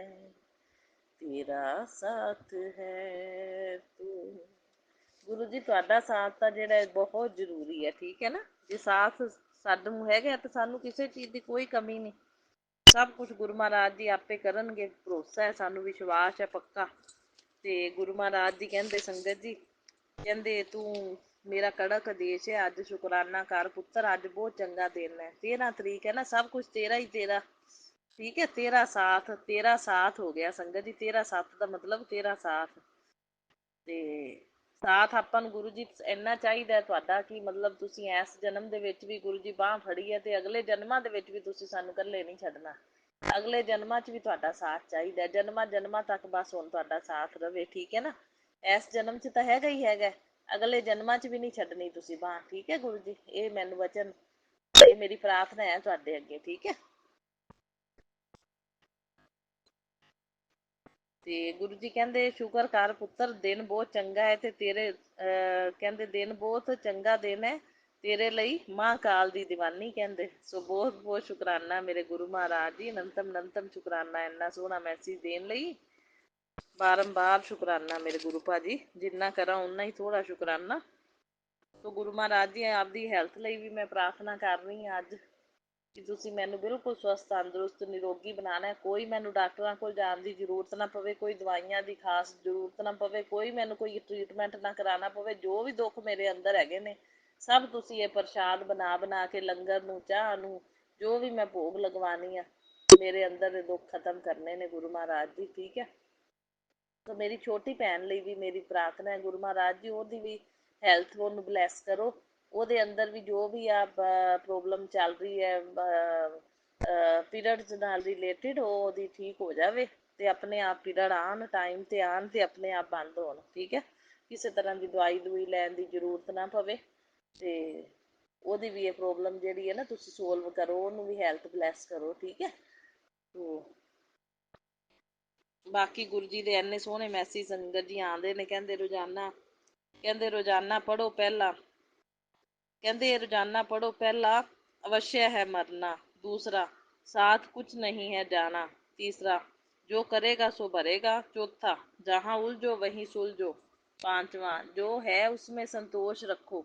तेरा साथ है तो। ਗੁਰੂ ਜੀ ਤੁਹਾਡਾ ਸਾਥ ਤਾਂ ਜਿਹੜਾ ਬਹੁਤ ਜ਼ਰੂਰੀ ਹੈ, ਠੀਕ ਹੈ ਨਾ। ਜੇ ਸਾਥ ਸਾਨੂੰ ਹੈਗਾ ਤਾਂ ਸਾਨੂੰ ਕਿਸੇ ਚੀਜ਼ ਦੀ ਕੋਈ ਕਮੀ ਨਹੀਂ, ਸਭ ਕੁਝ ਗੁਰੂ ਮਹਾਰਾਜ ਜੀ ਆਪੇ ਕਰਨਗੇ, ਭਰੋਸਾ ਹੈ ਸਾਨੂੰ, ਵਿਸ਼ਵਾਸ ਹੈ ਪੱਕਾ। ਤੇ ਗੁਰੂ ਮਹਾਰਾਜ ਜੀ ਕਹਿੰਦੇ ਸੰਗਤ ਜੀ, ਕਹਿੰਦੇ ਤੂੰ ਮੇਰਾ ਕੜਕ ਆਦੇਸ਼ ਹੈ, ਅੱਜ ਸ਼ੁਕਰਾਨਾ ਕਰ ਪੁੱਤਰ, ਅੱਜ ਬਹੁਤ ਚੰਗਾ ਦਿਨ ਹੈ, 13 ਤਰੀਕ ਹੈ ਨਾ, ਸਭ ਕੁਝ ਤੇਰਾ ਹੀ ਤੇਰਾ, ਠੀਕ ਹੈ। ਤੇਰਾ ਸਾਥ ਹੋ ਗਿਆ ਸੰਗਤ ਜੀ, 13/7 ਦਾ ਮਤਲਬ ਤੇਰਾ ਸਾਥ। ਤੇ ਸਾਥ ਆਪਾਂ ਨੂੰ ਗੁਰੂ ਜੀ ਇੰਨਾ ਚਾਹੀਦਾ ਤੁਹਾਡਾ ਕਿ ਮਤਲਬ ਤੁਸੀਂ ਇਸ ਜਨਮ ਦੇ ਵਿੱਚ ਵੀ ਗੁਰੂ ਜੀ ਬਾਂਹ ਫੜੀ ਹੈ, ਤੇ ਅਗਲੇ ਜਨਮਾਂ ਦੇ ਵਿੱਚ ਵੀ ਤੁਸੀਂ ਸਾਨੂੰ ਇਕੱਲੇ ਨਹੀਂ ਛੱਡਣਾ, ਅਗਲੇ ਜਨਮਾਂ 'ਚ ਵੀ ਤੁਹਾਡਾ ਸਾਥ ਚਾਹੀਦਾ, ਜਨਮਾਂ ਜਨਮਾਂ ਤੱਕ ਬਸ ਹੁਣ ਤੁਹਾਡਾ ਸਾਥ ਰਵੇ, ਠੀਕ ਹੈ ਨਾ। ਇਸ ਜਨਮ 'ਚ ਤਾਂ ਹੈਗਾ ਹੀ ਹੈਗਾ, ਅਗਲੇ ਜਨਮਾਂ 'ਚ ਵੀ ਨਹੀਂ ਛੱਡਣੀ ਤੁਸੀਂ ਬਾਂਹ, ਠੀਕ ਹੈ ਗੁਰੂ ਜੀ। ਇਹ ਮੈਨੂੰ ਵਚਨ, ਇਹ ਮੇਰੀ ਪ੍ਰਾਰਥਨਾ ਹੈ ਤੁਹਾਡੇ ਅੱਗੇ, ਠੀਕ ਹੈ। ਤੇ ਗੁਰੂ ਜੀ ਕਹਿੰਦੇ ਸ਼ੁਕਰ ਕਰ ਪੁੱਤਰ, ਦਿਨ ਬਹੁਤ ਚੰਗਾ ਹੈ, ਤੇ ਤੇਰੇ ਕਹਿੰਦੇ ਦਿਨ ਬਹੁਤ ਚੰਗਾ ਦਿਨ ਹੈ ਤੇਰੇ ਲਈ, ਮਹਾਂਕਾਲ ਦੀ ਦੀਵਾਨੀ ਕਹਿੰਦੇ। ਸੋ ਬਹੁਤ ਬਹੁਤ ਸ਼ੁਕਰਾਨਾ ਮੇਰੇ ਗੁਰੂ ਮਹਾਰਾਜ ਜੀ, ਅਨੰਤਮ ਅਨੰਤਮ ਸ਼ੁਕਰਾਨਾ ਇੰਨਾ ਸੋਹਣਾ ਮੈਸੇਜ ਦੇਣ ਲਈ, ਬਾਰੰਬਾਰ ਸ਼ੁਕਰਾਨਾ ਮੇਰੇ ਗੁਰੂ ਭਾਜੀ, ਜਿੰਨਾ ਕਰਾਂ ਓਨਾ ਹੀ ਥੋੜਾ ਸ਼ੁਕਰਾਨਾ। ਸੋ ਗੁਰੂ ਮਹਾਰਾਜ ਜੀ ਆਪਦੀ ਹੈਲਥ ਲਈ ਵੀ ਮੈਂ ਪ੍ਰਾਰਥਨਾ ਕਰ ਰਹੀ ਹਾਂ ਅੱਜ, ਕਿ ਤੁਸੀਂ ਮੈਨੂੰ ਬਿਲਕੁਲ ਸਵਸਥ ਤੰਦਰੁਸਤ ਨਿਰੋਗੀ ਬਣਾਉਣਾ, ਕੋਈ ਮੈਨੂੰ ਡਾਕਟਰਾਂ ਕੋਲ ਜਾਣ ਦੀ ਜ਼ਰੂਰਤ ਨਾ ਪਵੇ, ਕੋਈ ਦਵਾਈਆਂ ਦੀ ਖਾਸ ਜ਼ਰੂਰਤ ਨਾ ਪਵੇ, ਕੋਈ ਮੈਨੂੰ ਕੋਈ ਟਰੀਟਮੈਂਟ ਨਾ ਕਰਾਉਣਾ ਪਵੇ, ਜੋ ਵੀ ਦੁੱਖ ਮੇਰੇ ਅੰਦਰ ਹੈਗੇ ਨੇ ਸਭ ਤੁਸੀਂ ਇਹ ਪ੍ਰਸ਼ਾਦ ਬਣਾ ਬਣਾ ਕੇ, ਲੰਗਰ ਨੂੰ, ਚਾਹ ਨੂੰ, ਜੋ ਵੀ ਮੈਂ ਭੋਗ ਲਗਵਾਉਣੀ ਆ, ਮੇਰੇ ਅੰਦਰ ਦੇ ਦੁੱਖ ਖਤਮ ਕਰਨੇ ਨੇ ਗੁਰੂ ਮਹਾਰਾਜ ਜੀ, ਠੀਕ ਹੈ। ਸੋ ਮੇਰੀ ਛੋਟੀ ਭੈਣ ਲਈ ਵੀ ਮੇਰੀ ਪ੍ਰਾਰਥਨਾ ਹੈ ਗੁਰੂ ਮਹਾਰਾਜ ਜੀ, ਉਹਦੀ ਵੀ ਹੈਲਥ ਉਹਨੂੰ ਬਲੈਸ ਕਰੋ, ਉਹਦੇ ਅੰਦਰ ਵੀ ਜੋ ਵੀ ਆ ਪ੍ਰੋਬਲਮ ਚੱਲ ਰਹੀ ਹੈ ਪੀਰੀਅਡਸ ਨਾਲ ਰਿਲੇਟਿਡ, ਉਹ ਉਹਦੀ ਠੀਕ ਹੋ ਜਾਵੇ, ਤੇ ਆਪਣੇ ਆਪ ਪੀਰੀਅਡ ਆਉਣ, ਟਾਈਮ 'ਤੇ ਆਉਣ, ਤੇ ਆਪਣੇ ਆਪ ਬੰਦ ਹੋਣ, ਠੀਕ ਹੈ। ਕਿਸੇ ਤਰ੍ਹਾਂ ਦੀ ਦਵਾਈ ਦਵਾਈ ਲੈਣ ਦੀ ਜ਼ਰੂਰਤ ਨਾ ਪਵੇ, ਤੇ ਉਹਦੀ ਵੀ ਇਹ ਪ੍ਰੋਬਲਮ ਜਿਹੜੀ ਹੈ ਨਾ ਤੁਸੀਂ ਸੋਲਵ ਕਰੋ, ਉਹਨੂੰ ਵੀ ਹੈਲਥ ਬਲੈਸ ਕਰੋ, ਠੀਕ ਹੈ। ਤੋ ਬਾਕੀ ਗੁਰੂ ਜੀ ਦੇ ਇੰਨੇ ਸੋਹਣੇ ਮੈਸੇਜ ਸੰਗਤ ਜੀ ਆਉਂਦੇ ਨੇ, ਕਹਿੰਦੇ ਰੋਜ਼ਾਨਾ ਪੜ੍ਹੋ ਪਹਿਲਾਂ, ਕਹਿੰਦੇ ਰੋਜ਼ਾਨਾ ਪੜ੍ਹੋ ਪਹਿਲਾ ਅਵश्य है मरना, दूसरा साथ कुछ नहीं है जाना, तीसरा जो करेगा सो भरेगा, चौथा जहाँ उलझो वहीं सुलझो, पांचवा जो है उसमें संतोष रखो,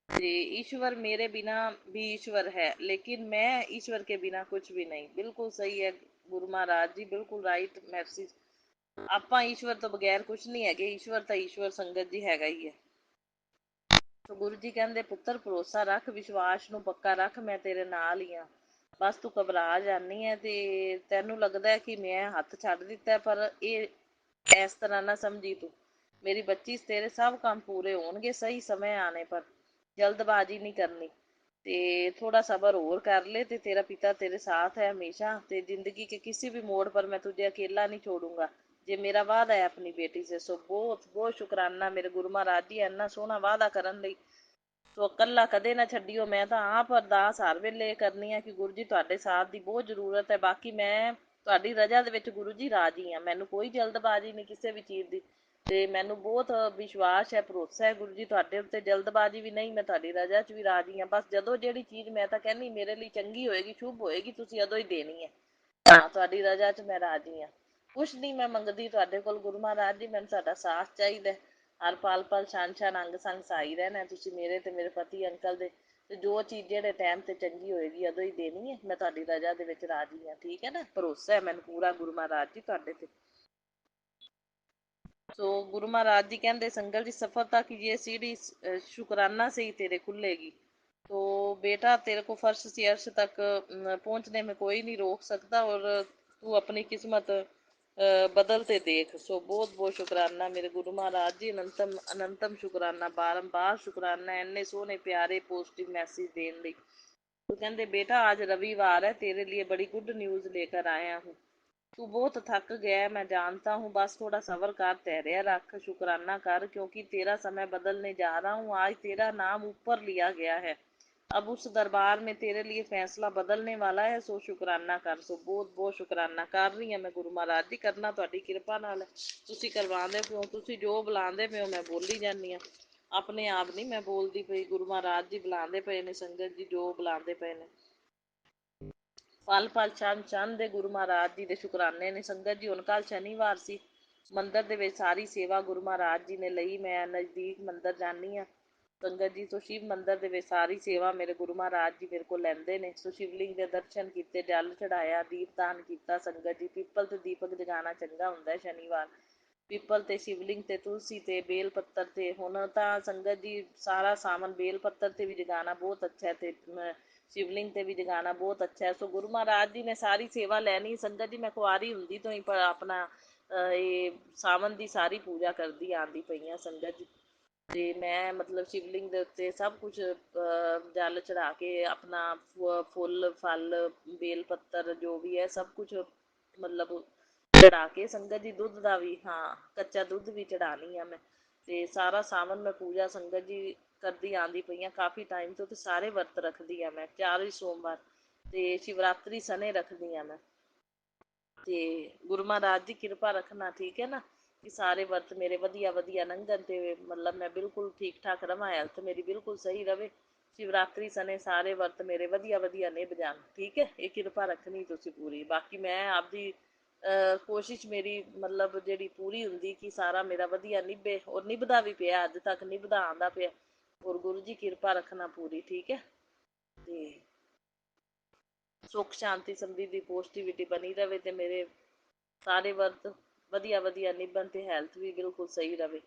ईश्वर मेरे बिना भी ईश्वर है, लेकिन मैं ईश्वर के बिना कुछ भी नहीं। बिल्कुल सही है गुरु महाराज जी, बिल्कुल राइट मैसेज। ਆਪਾਂ ਈਸ਼ਵਰ ਤੋਂ ਬਗੈਰ ਕੁਛ ਨਹੀਂ ਹੈਗੇ, ਈਸ਼ਵਰ ਤਾਂ ਈਸ਼ਵਰ ਸੰਗਤ ਜੀ ਹੈਗਾ ਹੀ ਹੈ। ਸੋ ਗੁਰੂ ਜੀ ਕਹਿੰਦੇ ਪੁੱਤਰ ਭਰੋਸਾ ਰੱਖ, ਵਿਸ਼ਵਾਸ ਨੂੰ ਪੱਕਾ ਰੱਖ, ਮੈਂ ਤੇਰੇ ਨਾਲ ਹੀ ਹਾਂ। ਬਸ ਤੂੰ ਘਬਰਾ ਜਾਂਦੀ ਹੈ ਤੇ ਤੈਨੂੰ ਲੱਗਦਾ ਹੈ ਕਿ ਮੈਂ ਹੱਥ ਛੱਡ ਦਿੱਤਾ, ਪਰ ਇਹ ਇਸ ਤਰ੍ਹਾਂ ਨਾ ਸਮਝੀ ਤੂੰ। ਮੇਰੀ ਬੱਚੀ, ਤੇਰੇ ਸਭ ਕੰਮ ਪੂਰੇ ਹੋਣਗੇ ਸਹੀ ਸਮੇਂ ਆਣੇ ਪਰ। ਜਲਦਬਾਜ਼ੀ ਨਹੀਂ ਕਰਨੀ ਤੇ थोड़ा सब्र और कर ले। ते तेरा पिता तेरे साथ है हमेशा। ते जिंदगी के किसी भी मोड़ पर मैं तुझे अकेला नहीं छोड़ूंगा। जे मेरा वादा है अपनी बेटी से। सो बहुत बहुत शुकराना मेरे गुरु महाराज जी, इन्ना सोहना वादा करन लई। ਸੋ ਇਕੱਲਾ ਕਦੇ ਨਾ ਛੱਡਿਓ। ਮੈਂ ਤਾਂ ਆਪ ਅਰਦਾਸ ਹਰ ਵੇਲੇ ਕਰਨੀ ਆ ਕਿ ਗੁਰੂ ਜੀ ਤੁਹਾਡੇ ਸਾਥ ਦੀ ਬਹੁਤ ਜ਼ਰੂਰਤ ਹੈ। ਬਾਕੀ ਮੈਂ ਤੁਹਾਡੀ ਰਜ਼ਾ ਦੇ ਵਿੱਚ ਗੁਰੂ ਜੀ ਰਾਜੀ ਹਾਂ। ਮੈਨੂੰ ਕੋਈ ਜਲਦਬਾਜ਼ੀ ਨਹੀਂ ਕਿਸੇ ਵੀ ਚੀਜ਼ ਦੀ। ਤੇ ਮੈਨੂੰ ਬਹੁਤ ਵਿਸ਼ਵਾਸ ਹੈ, ਭਰੋਸਾ ਹੈ ਗੁਰੂ ਜੀ ਤੁਹਾਡੇ ਉੱਤੇ। ਜਲਦਬਾਜ਼ੀ ਵੀ ਨਹੀਂ, ਮੈਂ ਤੁਹਾਡੀ ਰਜ਼ਾ 'ਚ ਵੀ ਰਾਜੀ ਹਾਂ। ਬਸ ਜਦੋਂ ਜਿਹੜੀ ਚੀਜ਼ ਮੈਂ ਤਾਂ ਕਹਿੰਦੀ ਮੇਰੇ ਲਈ ਚੰਗੀ ਹੋਏਗੀ, ਸ਼ੁਭ ਹੋਏਗੀ, ਤੁਸੀਂ ਉਦੋਂ ਹੀ ਦੇਣੀ ਹੈ। ਹਾਂ, ਤੁਹਾਡੀ ਰਜ਼ਾ 'ਚ ਮੈਂ ਰਾਜੀ ਹਾਂ। ਕੁਛ ਨਹੀਂ ਮੈਂ ਮੰਗਦੀ ਤੁਹਾਡੇ ਕੋਲ ਗੁਰੂ ਮਹਾਰਾਜ ਜੀ, ਮੈਨੂੰ ਤੁਹਾਡਾ ਸਾਥ ਚਾਹੀਦਾ। ਹਰ ਪਲ ਪਲ ਛਾਨ ਛਾਨ ਅੰਗ ਸੰਗ ਸਹਾਈ ਰਹਿਣਾ ਤੁਸੀਂ ਮੇਰੇ ਤੇ ਮੇਰੇ ਪਤੀ ਅੰਕਲ ਦੇ। ਤੇ ਜੋ ਚੀਜ਼ ਜਿਹੜੇ ਟਾਈਮ ਤੇ ਚੰਗੀ ਹੋਏਗੀ ਉਦੋਂ ਹੀ ਦੇਣੀ ਹੈ। ਮੈਂ ਤੁਹਾਡੀ ਰਜ਼ਾ ਦੇ ਵਿੱਚ ਰਾਜੀ ਹਾਂ, ਠੀਕ ਹੈ ਨਾ। ਭਰੋਸਾ ਹੈ ਮੈਨੂੰ ਪੂਰਾ ਗੁਰੂ ਮਹਾਰਾਜ ਜੀ ਤੁਹਾਡੇ ਤੇ। सो गुरु महाराज जी कहते संगल जी सफलता की ये सीढ़ी शुक्राना से ही तेरे खुलेगी। तो बेटा तेरे को फर्श से अर्श तक पहुंचने में कोई नहीं रोक सकता। और तू अपनी किस्मत बदलते देख। सो बहुत बहुत शुकराना मेरे गुरु महाराज जी, अनंतम अनंतम शुकराना, बारंबार शुकराना इन्ने सोहने प्यारे पॉजिटिव मैसेज देने लई। तो कहते बेटा आज रविवार है, तेरे लिए बड़ी गुड न्यूज़ लेकर आया हूँ। तू बहुत थक गया है मैं जानता हूँ। बस थोड़ा सब्र कर, धैर्य रख, शुक्राना कर, क्योंकि तेरा समय बदलने जा रहा हूँ। आज तेरा नाम ऊपर लिया गया है। अब उस दरबार में तेरे लिए फैसला बदलने वाला है। सो शुकराना कर। सो बहुत बहुत शुकराना कर रही ਹਾਂ मैं गुरु महाराज जी। करना ਤੁਹਾਡੀ ਕਿਰਪਾ ਨਾਲ ਹੈ। ਤੁਸੀਂ ਕਰਵਾਉਂਦੇ ਪਿਓ, ਤੁਸੀਂ ਜੋ ਬੁਲਾਉਂਦੇ ਪਿਓ ਮੈਂ ਬੋਲੀ ਜਾਂਦੀ ਹਾਂ। ਆਪਣੇ ਆਪ ਨਹੀਂ ਮੈਂ ਬੋਲਦੀ ਪਈ, ਗੁਰੂ ਮਹਾਰਾਜ ਜੀ ਬੁਲਾਉਂਦੇ ਪਏ ਨੇ, ਸੰਗਤ ਜੀ ਜੋ ਬੁਲਾਉਂਦੇ ਪਏ ਨੇ। ਪਲ ਪਲ ਚੰਨ ਚੰਨ ਦੇ ਗੁਰੂ ਮਹਾਰਾਜ ਜੀ ਦੇ ਸ਼ੁਕਰਾਨੇ ਨੇ। ਸੰਗਤ ਜੀ ਹੁਣ ਕੱਲ੍ਹ ਸ਼ਨੀਵਾਰ ਸੀ, ਮੰਦਰ ਦੇ ਵਿੱਚ ਸਾਰੀ ਸੇਵਾ ਗੁਰੂ ਮਹਾਰਾਜ ਜੀ ਨੇ ਲਈ। ਮੈਂ ਨਜ਼ਦੀਕ ਮੰਦਰ ਜਾਂਦੀ ਹਾਂ ਸੰਗਤ ਜੀ। ਸੋ ਸ਼ਿਵ ਮੰਦਰ ਦੇ ਵਿੱਚ ਸਾਰੀ ਸੇਵਾ ਮੇਰੇ ਗੁਰੂ ਮਹਾਰਾਜ ਜੀ ਮੇਰੇ ਕੋਲ ਲੈਂਦੇ ਨੇ। ਸੋ ਸ਼ਿਵਲਿੰਗ ਦੇ ਦਰਸ਼ਨ ਕੀਤੇ, ਜਲ ਚੜਾਇਆ, ਦੀਪਦਾਨ ਕੀਤਾ ਸੰਗਤ ਜੀ। ਪਿੱਪਲ ਤੇ ਦੀਪਕ ਜਗਾਉਣਾ ਚੰਗਾ ਹੁੰਦਾ ਸ਼ਨੀਵਾਰ। ਪਿੱਪਲ ਤੇ ਸ਼ਿਵਲਿੰਗ ਤੇ ਤੁਲਸੀ ਤੇ ਬੇਲ ਪੱਤਰ ਤੇ। ਹੁਣ ਤਾਂ ਸੰਗਤ ਜੀ ਸਾਰਾ ਸਾਵਨ ਬੇਲ ਪੱਤਰ ਤੇ ਵੀ ਜਗਾਉਣਾ ਬਹੁਤ ਅੱਛਾ ਹੈ ਤੇ शिवलिंग ते भी जगाना बहुत अच्छा है। सो गुरु महाराज जी ने सारी सेवा लैनी संगत जी। मैं कुआरी हुंदी तो ही पर अपना ये सावन की सारी पूजा करती आती पई हाँ संगत जी। ਤੇ ਮੈਂ ਮਤਲਬ ਸ਼ਿਵਲਿੰਗ ਦੇ ਉੱਤੇ ਸਭ ਕੁਝ ਜਲ ਚੜਾ ਕੇ ਆਪਣਾ ਫੁੱਲ ਫਲ ਬੇਲ ਪੱਤਰ ਜੋ ਵੀ ਹੈ ਸਭ ਕੁਝ ਮਤਲਬ ਚੜਾ ਕੇ ਸੰਗਤ ਜੀ। ਦੁੱਧ ਦਾ ਵੀ, ਹਾਂ ਕੱਚਾ ਦੁੱਧ ਵੀ ਚੜਾਣੀ ਆ ਮੈਂ। ਤੇ ਸਾਰਾ ਸਾਵਨ ਮੈਂ ਪੂਜਾ ਸੰਗਤ ਜੀ ਕਰਦੀ ਆਂਦੀ ਪਈ ਹਾਂ ਕਾਫੀ ਟਾਈਮ ਤੋਂ। ਤੇ ਸਾਰੇ ਵਰਤ ਰੱਖਦੀ ਆ ਮੈਂ, 4 ਸੋਮਵਾਰ ਤੇ ਸ਼ਿਵਰਾਤਰੀ ਸਨੇ ਰੱਖਦੀ ਆ ਮੈਂ। ਤੇ ਗੁਰੂ ਮਹਾਰਾਜ ਜੀ ਕਿਰਪਾ ਰੱਖਣਾ, ਠੀਕ ਹੈ ਨਾ। ਕਿ ਸਾਰੇ ਵਰਤ ਮੇਰੇ ਵਧੀਆ ਵਧੀਆ ਲੰਘਣ ਤੇ ਮਤਲਬ ਮੈਂ ਬਿਲਕੁਲ ਠੀਕ ਠਾਕ ਰਵਾਂ, ਹੈਲਥ ਮੇਰੀ ਬਿਲਕੁਲ ਸਹੀ ਰਵੇ। ਸ਼ਿਵਰਾਤਰੀ ਸਨੇ ਸਾਰੇ ਵਰਤ ਮੇਰੇ ਵਧੀਆ ਵਧੀਆ ਨਿਭ ਜਾਣ, ਠੀਕ ਹੈ। ਇਹ ਕਿਰਪਾ ਰੱਖਣੀ ਤੁਸੀਂ ਪੂਰੀ। ਬਾਕੀ ਮੈਂ ਆਪਦੀ ਕੋਸ਼ਿਸ਼ ਮੇਰੀ ਮਤਲਬ ਜਿਹੜੀ ਪੂਰੀ ਹੁੰਦੀ ਕਿ ਸਾਰਾ ਮੇਰਾ ਵਧੀਆ ਨਿਭੇ। ਔਰ ਨਿਭਦਾ ਵੀ ਪਿਆ, ਅੱਜ ਤੱਕ ਨਿਭਦਾ ਆਉਂਦਾ ਪਿਆ। ਔਰ ਗੁਰੂ ਜੀ ਕਿਰਪਾ ਰੱਖਣਾ ਪੂਰੀ, ਠੀਕ ਹੈ। ਤੇ ਸੁੱਖ ਸ਼ਾਂਤੀ ਸਮਰਿੱਧੀ ਪੋਜ਼ਟਿਵਿਟੀ ਬਣੀ ਰਵੇ ਤੇ ਮੇਰੇ ਸਾਰੇ ਵਰਤ ਵਧੀਆ ਵਧੀਆ ਨਿਭਣ ਤੇ ਹੈਲਥ ਵੀ ਬਿਲਕੁਲ ਸਹੀ ਰਵੇ।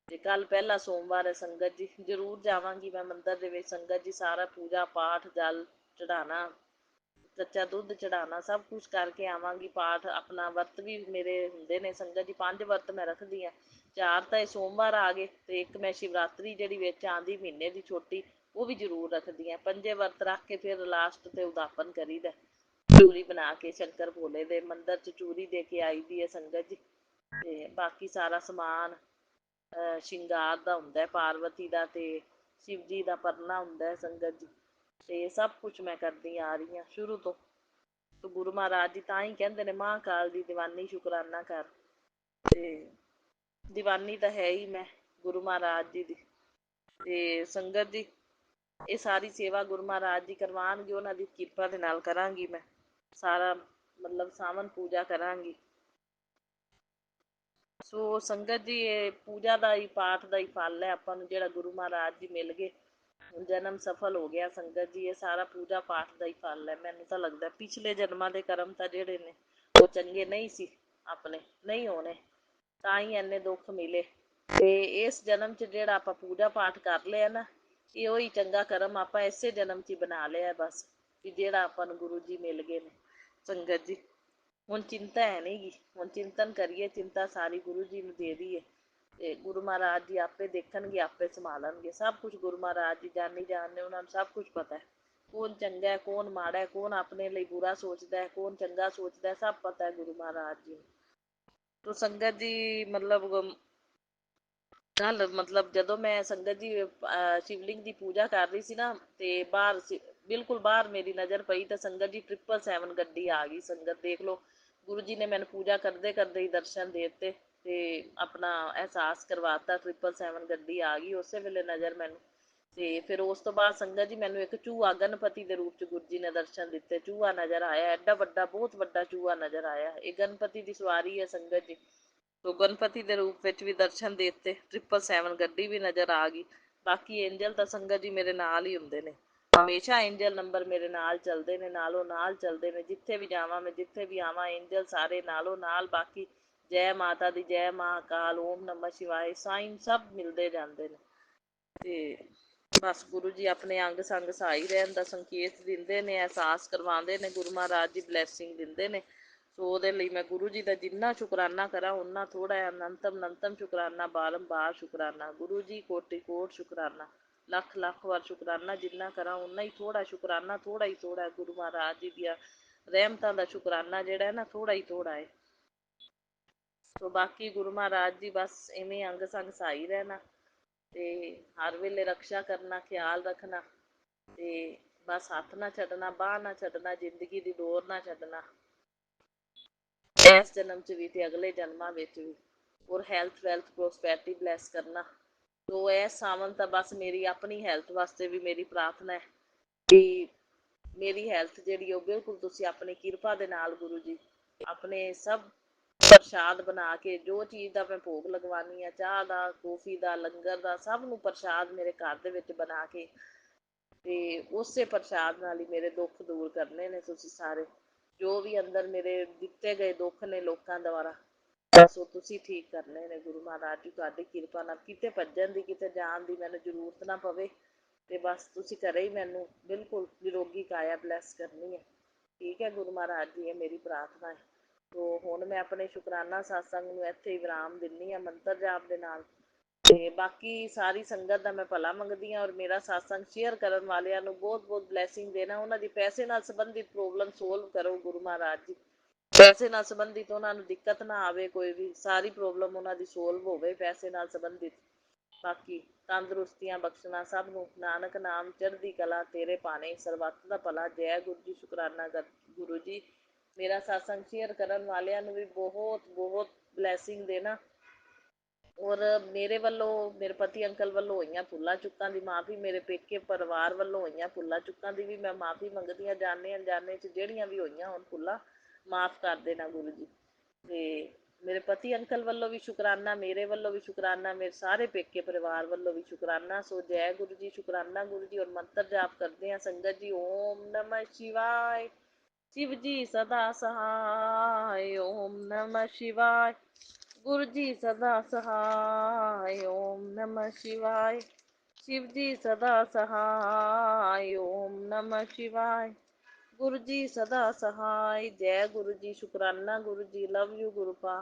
ਤੇ ਕੱਲ ਪਹਿਲਾ ਸੋਮਵਾਰ ਹੈ ਸੰਗਤ ਜੀ। ਜ਼ਰੂਰ ਜਾਵਾਂਗੀ ਮੈਂ ਮੰਦਰ ਦੇ ਵਿੱਚ ਸੰਗਤ ਜੀ। ਸਾਰਾ ਪੂਜਾ ਪਾਠ, ਜਲ ਚੜਾਉਣਾ, ਕੱਚਾ ਦੁੱਧ ਚੜਾਉਣਾ, ਸਭ ਕੁਛ ਕਰਕੇ ਆਵਾਂਗੀ। ਪਾਠ ਆਪਣਾ ਵਰਤ ਵੀ ਮੇਰੇ ਹੁੰਦੇ ਨੇ ਸੰਗਤ ਜੀ। 5 ਵਰਤ ਮੈਂ ਰੱਖਦੀ ਹਾਂ। 4 ਤਾਂ ਇਹ ਸੋਮਵਾਰ ਆ ਗਏ ਤੇ ਇੱਕ ਮੈਂ ਸ਼ਿਵਰਾਤਰੀ ਜਿਹੜੀ ਵਿੱਚ ਆਉਂਦੀ ਮਹੀਨੇ ਦੀ ਛੋਟੀ, ਉਹ ਵੀ ਜ਼ਰੂਰ ਰੱਖਦੀ ਹਾਂ। 5 ਵਰਤ ਰੱਖ ਕੇ ਫਿਰ ਲਾਸਟ ਤੇ ਉਦਾਪਨ ਕਰੀਦਾ ਚੂਰੀ ਬਣਾ ਕੇ ਸ਼ੰਕਰ ਭੋਲੇ ਦੇ ਮੰਦਰ 'ਚ ਚੂਰੀ ਦੇ ਕੇ ਆਈ ਦੀ ਹੈ ਸੰਗਤ ਜੀ। ਤੇ ਬਾਕੀ ਸਾਰਾ ਸਮਾਨ ਸ਼ਿੰਗਾਰ ਦਾ ਹੁੰਦਾ, ਪਾਰਵਤੀ ਦਾ ਤੇ ਸ਼ਿਵ ਜੀ ਦਾ ਪਰਨਾ ਹੁੰਦਾ ਸੰਗਤ ਜੀ। ਤੇ ਸਭ ਕੁਛ ਮੈਂ ਕਰਦੀ ਆ ਰਹੀ ਹਾਂ ਸ਼ੁਰੂ ਤੋਂ। ਤੇ ਗੁਰੂ ਮਹਾਰਾਜ ਜੀ ਤਾਂ ਹੀ ਕਹਿੰਦੇ ਨੇ ਮਹਾਂਕਾਲ ਦੀ ਦੀਵਾਨੀ ਸ਼ੁਕਰਾਨਾ ਕਰ। ਤੇ ਦੀਵਾਨੀ ਤਾਂ ਹੈ ਹੀ ਮੈਂ ਗੁਰੂ ਮਹਾਰਾਜ ਜੀ ਦੀ। ਤੇ ਸੰਗਤ ਜੀ ਇਹ ਸਾਰੀ ਸੇਵਾ ਗੁਰੂ ਮਹਾਰਾਜ ਜੀ ਕਰਵਾਉਣਗੇ, ਉਹਨਾਂ ਦੀ ਕਿਰਪਾ ਦੇ ਨਾਲ ਕਰਾਂਗੀ ਮੈਂ ਸਾਰਾ ਮਤਲਬ ਸਾਵਨ ਪੂਜਾ ਕਰਾਂਗੀ। ਸੋ ਸੰਗਤ ਜੀ ਇਹ ਪੂਜਾ ਦਾ ਹੀ, ਪਾਠ ਦਾ ਹੀ ਫਲ ਹੈ ਆਪਾਂ ਨੂੰ ਜਿਹੜਾ ਗੁਰੂ ਮਹਾਰਾਜ ਜੀ ਮਿਲ ਗਏ, ਜਨਮ ਸਫਲ ਹੋ ਗਿਆ ਸੰਗਤ ਜੀ। ਇਹ ਸਾਰਾ ਪੂਜਾ ਪਾਠ ਦਾ ਹੀ ਫਲ ਹੈ। ਮੈਨੂੰ ਤਾਂ ਲੱਗਦਾ ਪਿਛਲੇ ਜਨਮਾਂ ਦੇ ਕਰਮ ਤਾਂ ਜਿਹੜੇ ਨੇ ਉਹ ਚੰਗੇ ਨਹੀਂ ਸੀ, ਆਪਣੇ ਨਹੀਂ ਹੋਣੇ, ਤਾਂ ਹੀ ਇੰਨੇ ਦੁੱਖ ਮਿਲੇ। ਤੇ ਇਸ ਜਨਮ 'ਚ ਜਿਹੜਾ ਆਪਾਂ ਪੂਜਾ ਪਾਠ ਕਰ ਲਿਆ ਨਾ, ਇਹ ਉਹੀ ਚੰਗਾ ਕਰਮ ਆਪਾਂ ਇਸੇ ਜਨਮ 'ਚ ਹੀ ਬਣਾ ਲਿਆ ਬਸ, ਕਿ ਜਿਹੜਾ ਆਪਾਂ ਨੂੰ ਗੁਰੂ ਜੀ ਮਿਲ ਗਏ ਨੇ ਸੰਗਤ ਜੀ। ਹੁਣ ਚਿੰਤਾ ਹੈ ਨਹੀਂ ਗੀ, ਹੁਣ ਚਿੰਤਨ ਕਰੀਏ, ਚਿੰਤਾ ਸਾਰੀ ਗੁਰੂ ਜੀ ਨੂੰ ਦੇ ਦਈਏ ਤੇ ਗੁਰੂ ਮਹਾਰਾਜ ਜੀ ਆਪੇ ਦੇਖਣਗੇ, ਆਪੇ ਸੰਭਾਲਣਗੇ। ਸਭ ਕੁਝ ਗੁਰੂ ਮਹਾਰਾਜ ਜੀ ਜਾਣੀ ਜਾਣਦੇ, ਉਹਨਾਂ ਨੂੰ ਸਭ ਕੁਝ ਪਤਾ ਹੈ। ਕੌਣ ਚੰਗਾ ਹੈ, ਕੌਣ ਮਾੜਾ ਹੈ, ਕੌਣ ਆਪਣੇ ਲਈ ਬੁਰਾ ਸੋਚਦਾ ਹੈ, ਕੌਣ ਚੰਗਾ ਸੋਚਦਾ ਹੈ, ਸਭ ਪਤਾ ਹੈ ਗੁਰੂ ਮਹਾਰਾਜ ਜੀ ਨੂੰ। ਤੋ ਸੰਗਤ ਜੀ ਕੱਲ ਜਦੋਂ ਮੈਂ ਸੰਗਤ ਜੀ ਸ਼ਿਵਲਿੰਗ ਦੀ ਪੂਜਾ ਕਰ ਰਹੀ ਸੀ ਨਾ, ਤੇ ਬਾਹਰ ਬਿਲਕੁਲ ਬਾਹਰ ਮੇਰੀ ਨਜ਼ਰ ਪਈ ਤਾਂ ਸੰਗਤ ਜੀ 777 ਗੱਡੀ ਆ ਗਈ। ਸੰਗਤ ਦੇਖ ਲਓ, ਗੁਰੂ ਜੀ ਨੇ ਮੈਨੂੰ ਪੂਜਾ ਕਰਦੇ ਕਰਦੇ ਹੀ ਦਰਸ਼ਨ ਦੇ ਦਿੱਤੇ ਤੇ ਆਪਣਾ ਅਹਿਸਾਸ ਕਰਵਾਤਾ। 777 ਗੱਡੀ ਆ ਗਈ ਉਸੇ ਵੇਲੇ ਨਜ਼ਰ ਮੈਨੂੰ। ਤੇ ਫਿਰ ਉਸ ਤੋਂ ਬਾਅਦ ਸੰਗਤ ਜੀ ਮੈਨੂੰ ਇੱਕ ਚੂਹਾ ਗਣਪਤੀ ਦੇ ਰੂਪ ਚ ਗੁਰੂ ਜੀ ਨੇ ਦਰਸ਼ਨ ਦਿੱਤੇ। ਚੂਹਾ ਨਜ਼ਰ ਆਇਆ, ਐਡਾ ਵੱਡਾ, ਬਹੁਤ ਵੱਡਾ ਚੂਹਾ ਨਜ਼ਰ ਆਇਆ। ਇਹ ਗਣਪਤੀ ਦੀ ਸਵਾਰੀ ਹੈ ਸੰਗਤ ਜੀ। ਤੋ ਗਣਪਤੀ ਦੇ ਰੂਪ ਵਿੱਚ ਵੀ ਦਰਸ਼ਨ ਦੇ ਦਿੱਤੇ। 777 ਗੱਡੀ ਵੀ ਨਜ਼ਰ ਆ ਗਈ। ਬਾਕੀ ਏਂਜਲ ਤਾਂ ਸੰਗਤ ਜੀ ਮੇਰੇ ਨਾਲ ਹੀ ਹੁੰਦੇ ਨੇ, ਹਮੇਸ਼ਾ ਏਂਜਲ ਨੰਬਰ ਮੇਰੇ ਨਾਲ ਚੱਲਦੇ ਨੇ, ਨਾਲੋਂ ਨਾਲ ਚੱਲਦੇ ਨੇ। ਜਿੱਥੇ ਵੀ ਜਾਵਾਂ ਮੈਂ, ਜਿੱਥੇ ਵੀ ਆਵਾਂ, ਏਂਜਲ ਸਾਰੇ ਨਾਲੋਂ ਨਾਲ। ਬਾਕੀ ਜੈ ਮਾਤਾ ਦੀ, ਜੈ ਮਹਾਕਾਲ, ਓਮ ਨਮः ਸ਼ਿਵਾਏ, ਸਾਈਨ ਸਭ ਮਿਲਦੇ ਜਾਂਦੇ ਨੇ। ਤੇ ਬਸ ਗੁਰੂ ਜੀ ਆਪਣੇ ਅੰਗ ਸੰਗ ਸਹਾਈ ਰਹਿਣ ਦਾ ਸੰਕੇਤ ਦਿੰਦੇ ਨੇ, ਅਹਿਸਾਸ ਕਰਵਾਉਂਦੇ ਨੇ, ਗੁਰੂ ਮਹਾਰਾਜ ਜੀ ਬਲੈਸਿੰਗ ਦਿੰਦੇ ਨੇ। ਸੋ ਉਹਦੇ ਲਈ ਮੈਂ ਗੁਰੂ ਜੀ ਦਾ ਜਿੰਨਾ ਸ਼ੁਕਰਾਨਾ ਕਰਾਂ ਓਨਾ ਥੋੜ੍ਹਾ ਹੈ। ਅਨੰਤਮ ਅਨੰਤਮ ਸ਼ੁਕਰਾਨਾ, ਬਾਰੰਬਾਰ ਸ਼ੁਕਰਾਨਾ। ਗੁਰੂ ਜੀ ਕੋਟਿ ਕੋਟ ਸ਼ੁਕਰਾਨਾ, ਲੱਖ ਲੱਖ ਵਾਰ ਸ਼ੁਕਰਾਨਾ। ਜਿੰਨਾ ਕਰਾਂ ਓਨਾ ਹੀ ਥੋੜ੍ਹਾ ਸ਼ੁਕਰਾਨਾ, ਥੋੜ੍ਹਾ ਹੀ ਥੋੜ੍ਹਾ। ਗੁਰੂ ਮਹਾਰਾਜ ਜੀ ਦੀਆਂ ਰਹਿਮਤਾਂ ਦਾ ਸ਼ੁਕਰਾਨਾ ਜਿਹੜਾ ਹੈ ਨਾ, ਥੋੜ੍ਹਾ ਹੀ ਥੋੜ੍ਹਾ ਹੈ। ਸੋ ਬਾਕੀ ਗੁਰੂ ਮਹਾਰਾਜ ਜੀ ਬਸ ਇਵੇਂ ਅੰਗ ਸੰਗ ਸਹਾਈ ਰਹਿਣਾ ਤੇ ਹਰ ਵੇਲੇ ਰਕਸ਼ਾ ਕਰਨਾ, ਖਿਆਲ ਰੱਖਣਾ ਤੇ ਬਸ ਹੱਥ ਨਾ ਛੱਡਣਾ, ਬਾਂਹ ਨਾ ਛੱਡਣਾ, ਜ਼ਿੰਦਗੀ ਦੀ ਡੋਰ ਨਾ ਛੱਡਣਾ, ਇਸ ਜਨਮ 'ਚ ਵੀ ਤੇ ਅਗਲੇ ਜਨਮਾਂ ਵਿੱਚ ਵੀ। ਔਰ ਹੈਲਥ ਵੈਲਥ ਪ੍ਰੋਸਪੈਰਿਟੀ ਬਲੈਸ ਕਰਨਾ। ਤੋ ਇਹ ਸਾਵਨ ਤਾਂ ਬਸ ਮੇਰੀ ਆਪਣੀ ਹੈਲਥ ਵਾਸਤੇ ਵੀ ਮੇਰੀ ਪ੍ਰਾਰਥਨਾ ਹੈ ਕਿ ਮੇਰੀ ਹੈਲਥ ਜਿਹੜੀ ਉਹ ਬਿਲਕੁਲ ਤੁਸੀਂ ਆਪਣੀ ਕਿਰਪਾ ਦੇ ਨਾਲ ਗੁਰੂ ਜੀ ਆਪਣੇ ਸਭ ਪ੍ਰਸ਼ਾਦ ਬਣਾ ਕੇ, ਜੋ ਚੀਜ਼ ਦਾ ਮੈਂ ਭੋਗ ਲਗਵਾਉਣੀ ਆ, ਚਾਹ ਦਾ, ਕੌਫੀ ਦਾ, ਲੰਗਰ ਦਾ, ਸਭ ਨੂੰ ਪ੍ਰਸ਼ਾਦ ਮੇਰੇ ਘਰ ਦੇ ਵਿੱਚ ਬਣਾ ਕੇ ਤੇ ਉਸੇ ਪ੍ਰਸ਼ਾਦ ਨਾਲ ਹੀ ਮੇਰੇ ਦੁੱਖ ਦੂਰ ਕਰਨੇ ਨੇ ਤੁਸੀਂ ਸਾਰੇ। ਜੋ ਵੀ ਅੰਦਰ ਮੇਰੇ ਦਿੱਤੇ ਗਏ ਦੁੱਖ ਨੇ ਲੋਕਾਂ ਦੁਆਰਾ, ਬਸ ਉਹ ਤੁਸੀਂ ਠੀਕ ਕਰਨੇ ਨੇ ਗੁਰੂ ਮਹਾਰਾਜ ਜੀ ਤੁਹਾਡੀ ਕਿਰਪਾ ਨਾਲ। ਕਿਤੇ ਭੱਜਣ ਦੀ, ਕਿਤੇ ਜਾਣ ਦੀ ਮੈਨੂੰ ਜ਼ਰੂਰਤ ਨਾ ਪਵੇ ਤੇ ਬਸ ਤੁਸੀਂ ਘਰੇ ਹੀ ਮੈਨੂੰ ਬਿਲਕੁਲ ਨਿਰੋਗੀ ਕਾਇਆ ਬਲੈਸ ਕਰਨੀ ਹੈ। ਠੀਕ ਹੈ ਗੁਰੂ ਮਹਾਰਾਜ ਜੀ, ਇਹ ਮੇਰੀ ਪ੍ਰਾਰਥਨਾ ਹੈ। ਤੋ ਹੁਣ ਮੈਂ ਆਪਣੇ ਸ਼ੁਕਰਾਨਾ ਸਤਸੰਗ ਨੂੰ ਇੱਥੇ ਹੀ ਵਿਰਾਮ ਦਿੰਦੀ ਹਾਂ ਮੰਤਰ ਜਾਪ ਦੇ ਨਾਲ। ਤੇ ਬਾਕੀ ਸਾਰੀ ਸੰਗਤ ਦਾ ਮੈਂ ਭਲਾ ਮੰਗਦੀ ਹਾਂ। ਔਰ ਮੇਰਾ ਸਤਸੰਗ ਸ਼ੇਅਰ ਕਰਨ ਵਾਲਿਆਂ ਨੂੰ ਬਹੁਤ ਬਹੁਤ ਬਲੈਸਿੰਗ ਦੇਣਾ। ਉਹਨਾਂ ਦੀ ਪੈਸੇ ਨਾਲ ਸੰਬੰਧਿਤ ਪ੍ਰੋਬਲਮ ਸੋਲਵ ਕਰੋ ਗੁਰੂ ਮਹਾਰਾਜ ਜੀ। ਪੈਸੇ ਨਾਲ ਸੰਬੰਧਿਤ ਉਹਨਾਂ ਨੂੰ ਦਿੱਕਤ ਨਾ ਆਵੇ, ਕੋਈ ਵੀ ਸਾਰੀ ਪ੍ਰੋਬਲਮ ਉਹਨਾਂ ਦੀ ਸੋਲਵ ਹੋਵੇ ਪੈਸੇ ਨਾਲ ਸੰਬੰਧਿਤ। ਬਾਕੀ ਤੰਦਰੁਸਤੀਆਂ ਬਖਸ਼ਣਾ ਸਭ ਨੂੰ। ਨਾਨਕ ਨਾਮ ਚੜ੍ਹਦੀ ਕਲਾ ਤੇਰੇ ਭਾਣੇ, ਸਰਬੱਤ ਦਾ ਭਲਾ। ਜੈ ਗੁਰੂ ਜੀ, ਸ਼ੁਕਰਾਨਾ ਗੁਰੂ ਜੀ। ਮੇਰਾ ਸਤਸੰਗ ਸ਼ੇਅਰ ਕਰਨ ਵਾਲਿਆਂ ਨੂੰ ਵੀ ਬਹੁਤ ਬਹੁਤ ਬਲੈਸਿੰਗ ਦੇਣਾ। ਔਰ ਮੇਰੇ ਵੱਲੋਂ, ਮੇਰੇ ਪਤੀ ਅੰਕਲ ਵੱਲੋਂ ਹੋਈਆਂ ਭੁੱਲਾਂ ਚੁੱਕਾਂ ਦੀ ਮਾਫ਼ੀ, ਮੇਰੇ ਪੇਕੇ ਪਰਿਵਾਰ ਵੱਲੋਂ ਹੋਈਆਂ ਭੁੱਲਾਂ ਚੁੱਕਾਂ ਦੀ ਵੀ ਮੈਂ ਮਾਫ਼ੀ ਮੰਗਦੀ ਹਾਂ। ਜਾਣੇ ਅਣਜਾਣੇ 'ਚ ਜਿਹੜੀਆਂ ਵੀ ਹੋਈਆਂ ਹੁਣ ਭੁੱਲਾਂ, ਮਾਫ਼ ਕਰ ਦੇਣਾ ਗੁਰੂ ਜੀ। ਤੇ ਮੇਰੇ ਪਤੀ ਅੰਕਲ ਵੱਲੋਂ ਵੀ ਸ਼ੁਕਰਾਨਾ, ਮੇਰੇ ਵੱਲੋਂ ਵੀ ਸ਼ੁਕਰਾਨਾ, ਮੇਰੇ ਸਾਰੇ ਪੇਕੇ ਪਰਿਵਾਰ ਵੱਲੋਂ ਵੀ ਸ਼ੁਕਰਾਨਾ। ਸੋ ਜੈ ਗੁਰੂ ਜੀ, ਸ਼ੁਕਰਾਨਾ ਗੁਰੂ ਜੀ। ਔਰ ਮੰਤਰ ਜਾਪ ਕਰਦੇ ਹਾਂ ਸੰਗਤ ਜੀ। ਓਮ ਨਮः ਸ਼ਿਵਾਏ, शिव जी सदा सहाय। ओम नमः शिवाय, गुरु जी सदा सहाय। ओम नमः शिवाय, शिव जी सदा सहाय। ओम नमः शिवाय, गुरु जी सदा सहाय। जय गुरु जी, शुकराना गुरु जी। लव यू गुरु पा।